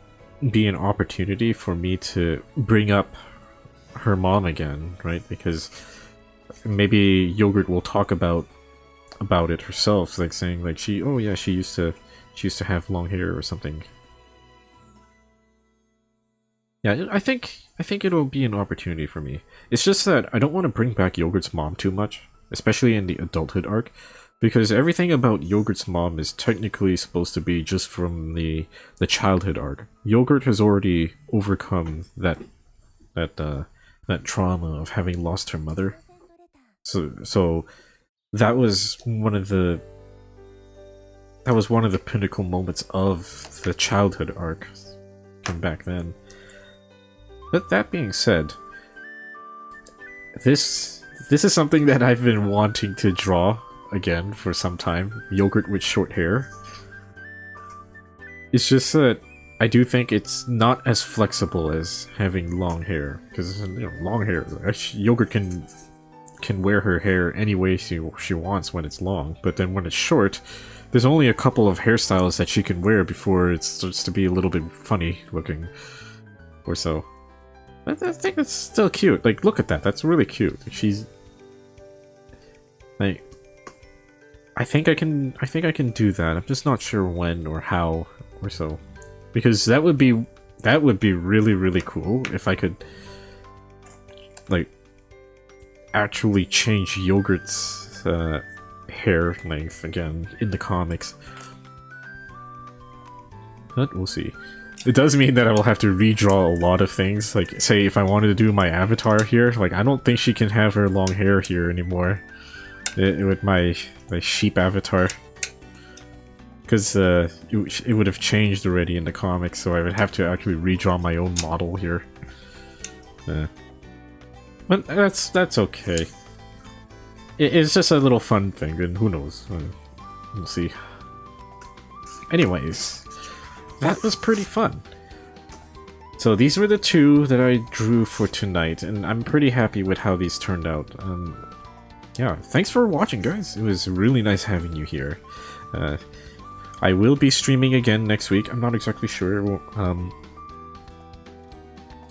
be an opportunity for me to bring up her mom again, right? Because maybe Yogurt will talk about it herself, like saying like she used to have long hair or something. Yeah, I think it'll be an opportunity for me. It's just that I don't want to bring back Yogurt's mom too much, especially in the adulthood arc, because everything about Yogurt's mom is technically supposed to be just from the childhood arc. Yogurt has already overcome that trauma of having lost her mother. So that was one of the pinnacle moments of the childhood arc from back then. But that being said, this is something that I've been wanting to draw again for some time. Yogurt with short hair. It's just that I do think it's not as flexible as having long hair, because, you know, long hair, Yogurt can wear her hair any way she wants when it's long, but then when it's short, there's only a couple of hairstyles that she can wear before it starts to be a little bit funny looking or so. I think that's still cute. Like, look at that. That's really cute. She's like, I think I can do that. I'm just not sure when or how or so, because that would be really, really cool if I could, like, actually change Yogurt's hair length again in the comics. But we'll see. It does mean that I will have to redraw a lot of things. Like, say, if I wanted to do my avatar here, like, I don't think she can have her long hair here anymore. With my sheep avatar. Because it would have changed already in the comics, so I would have to actually redraw my own model here. But that's okay. It's just a little fun thing, and who knows? We'll see. Anyways, that was pretty fun. So these were the two that I drew for tonight, and I'm pretty happy with how these turned out. Yeah, thanks for watching, guys. It was really nice having you here. I will be streaming again next week. I'm not exactly sure.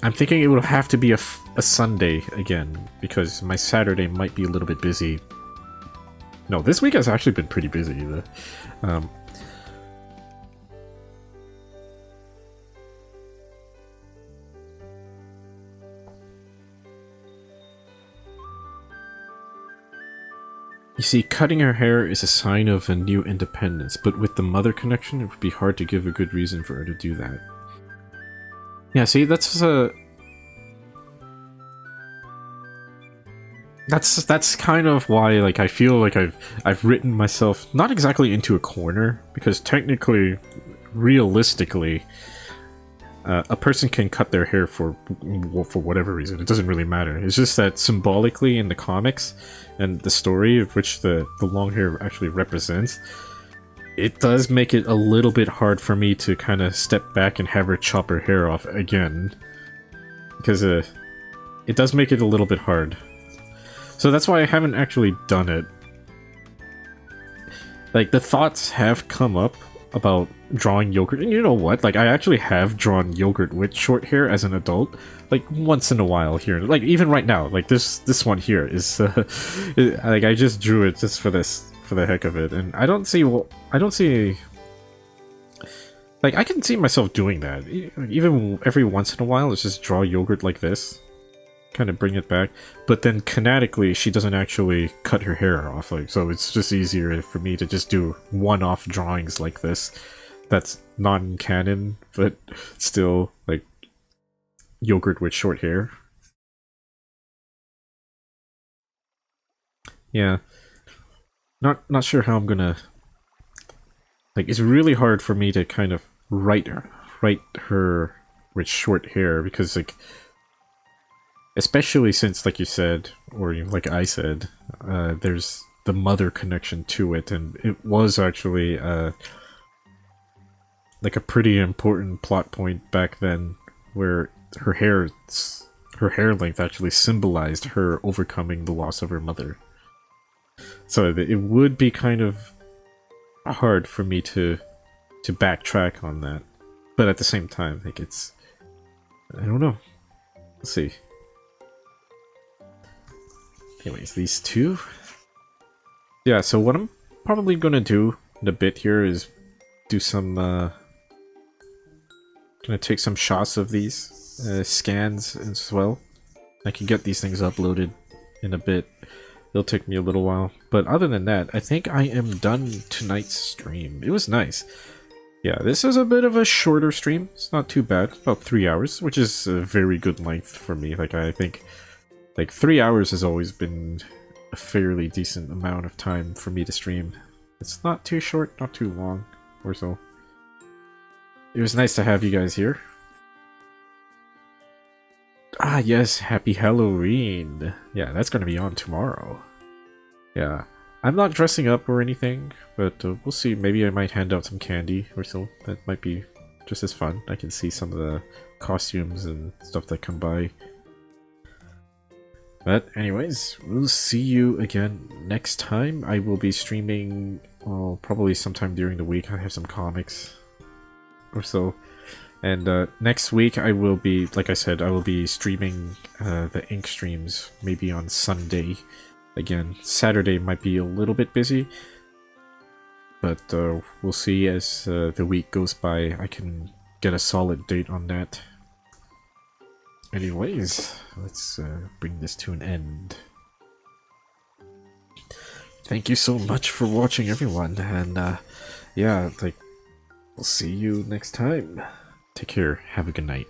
I'm thinking it will have to be a Sunday again, because my Saturday might be a little bit busy. No, this week has actually been pretty busy. You see, cutting her hair is a sign of a new independence, but with the mother connection, it would be hard to give a good reason for her to do that. Yeah, see, that's kind of why, like, I feel like I've written myself not exactly into a corner, because technically, realistically, a person can cut their hair for whatever reason. It doesn't really matter. It's just that symbolically in the comics and the story of which the long hair actually represents, it does make it a little bit hard for me to kind of step back and have her chop her hair off again. Because it does make it a little bit hard. So that's why I haven't actually done it. Like, the thoughts have come up about drawing yogurt, and you know what? Like, I actually have drawn yogurt with short hair as an adult, like once in a while here. Like even right now, like this one here is, like I just drew it just for this, for the heck of it, and I don't see, like I can see myself doing that. Even every once in a while, let's just draw yogurt like this, kind of bring it back. But then canonically, she doesn't actually cut her hair off, like, so it's just easier for me to just do one-off drawings like this. That's non-canon, but still like yogurt with short hair. Yeah, not sure how I'm gonna. Like, it's really hard for me to kind of write her with short hair, because like, especially since, like you said, or like I said, there's the mother connection to it, and it was actually like a pretty important plot point back then, where her hair length actually symbolized her overcoming the loss of her mother. So it would be kind of hard for me to backtrack on that, but at the same time, like, it's, I don't know. Let's see. Anyways, these two. Yeah, so what I'm probably gonna do in a bit here is do some gonna take some shots of these scans as well. I can get these things uploaded in a bit. It'll take me a little while, but other than that, I think I am done tonight's stream. It was nice. Yeah, this is a bit of a shorter stream. It's not too bad. About 3 hours, which is a very good length for me. Like, I think like 3 hours has always been a fairly decent amount of time for me to stream. It's not too short, not too long, or so. It was nice to have you guys here. Ah, yes, happy Halloween. Yeah, that's gonna be on tomorrow. Yeah, I'm not dressing up or anything, but we'll see. Maybe I might hand out some candy or so. That might be just as fun. I can see some of the costumes and stuff that come by. But anyways, we'll see you again next time. I will be streaming, well, probably sometime during the week. I have some comics or so. And next week I will be, like I said, I will be streaming the ink streams maybe on Sunday. Again, Saturday might be a little bit busy, but we'll see as the week goes by. I can get a solid date on that. Anyways, let's bring this to an end. Thank you so much for watching, everyone, and yeah, like, we'll see you next time. Take care. Have a good night.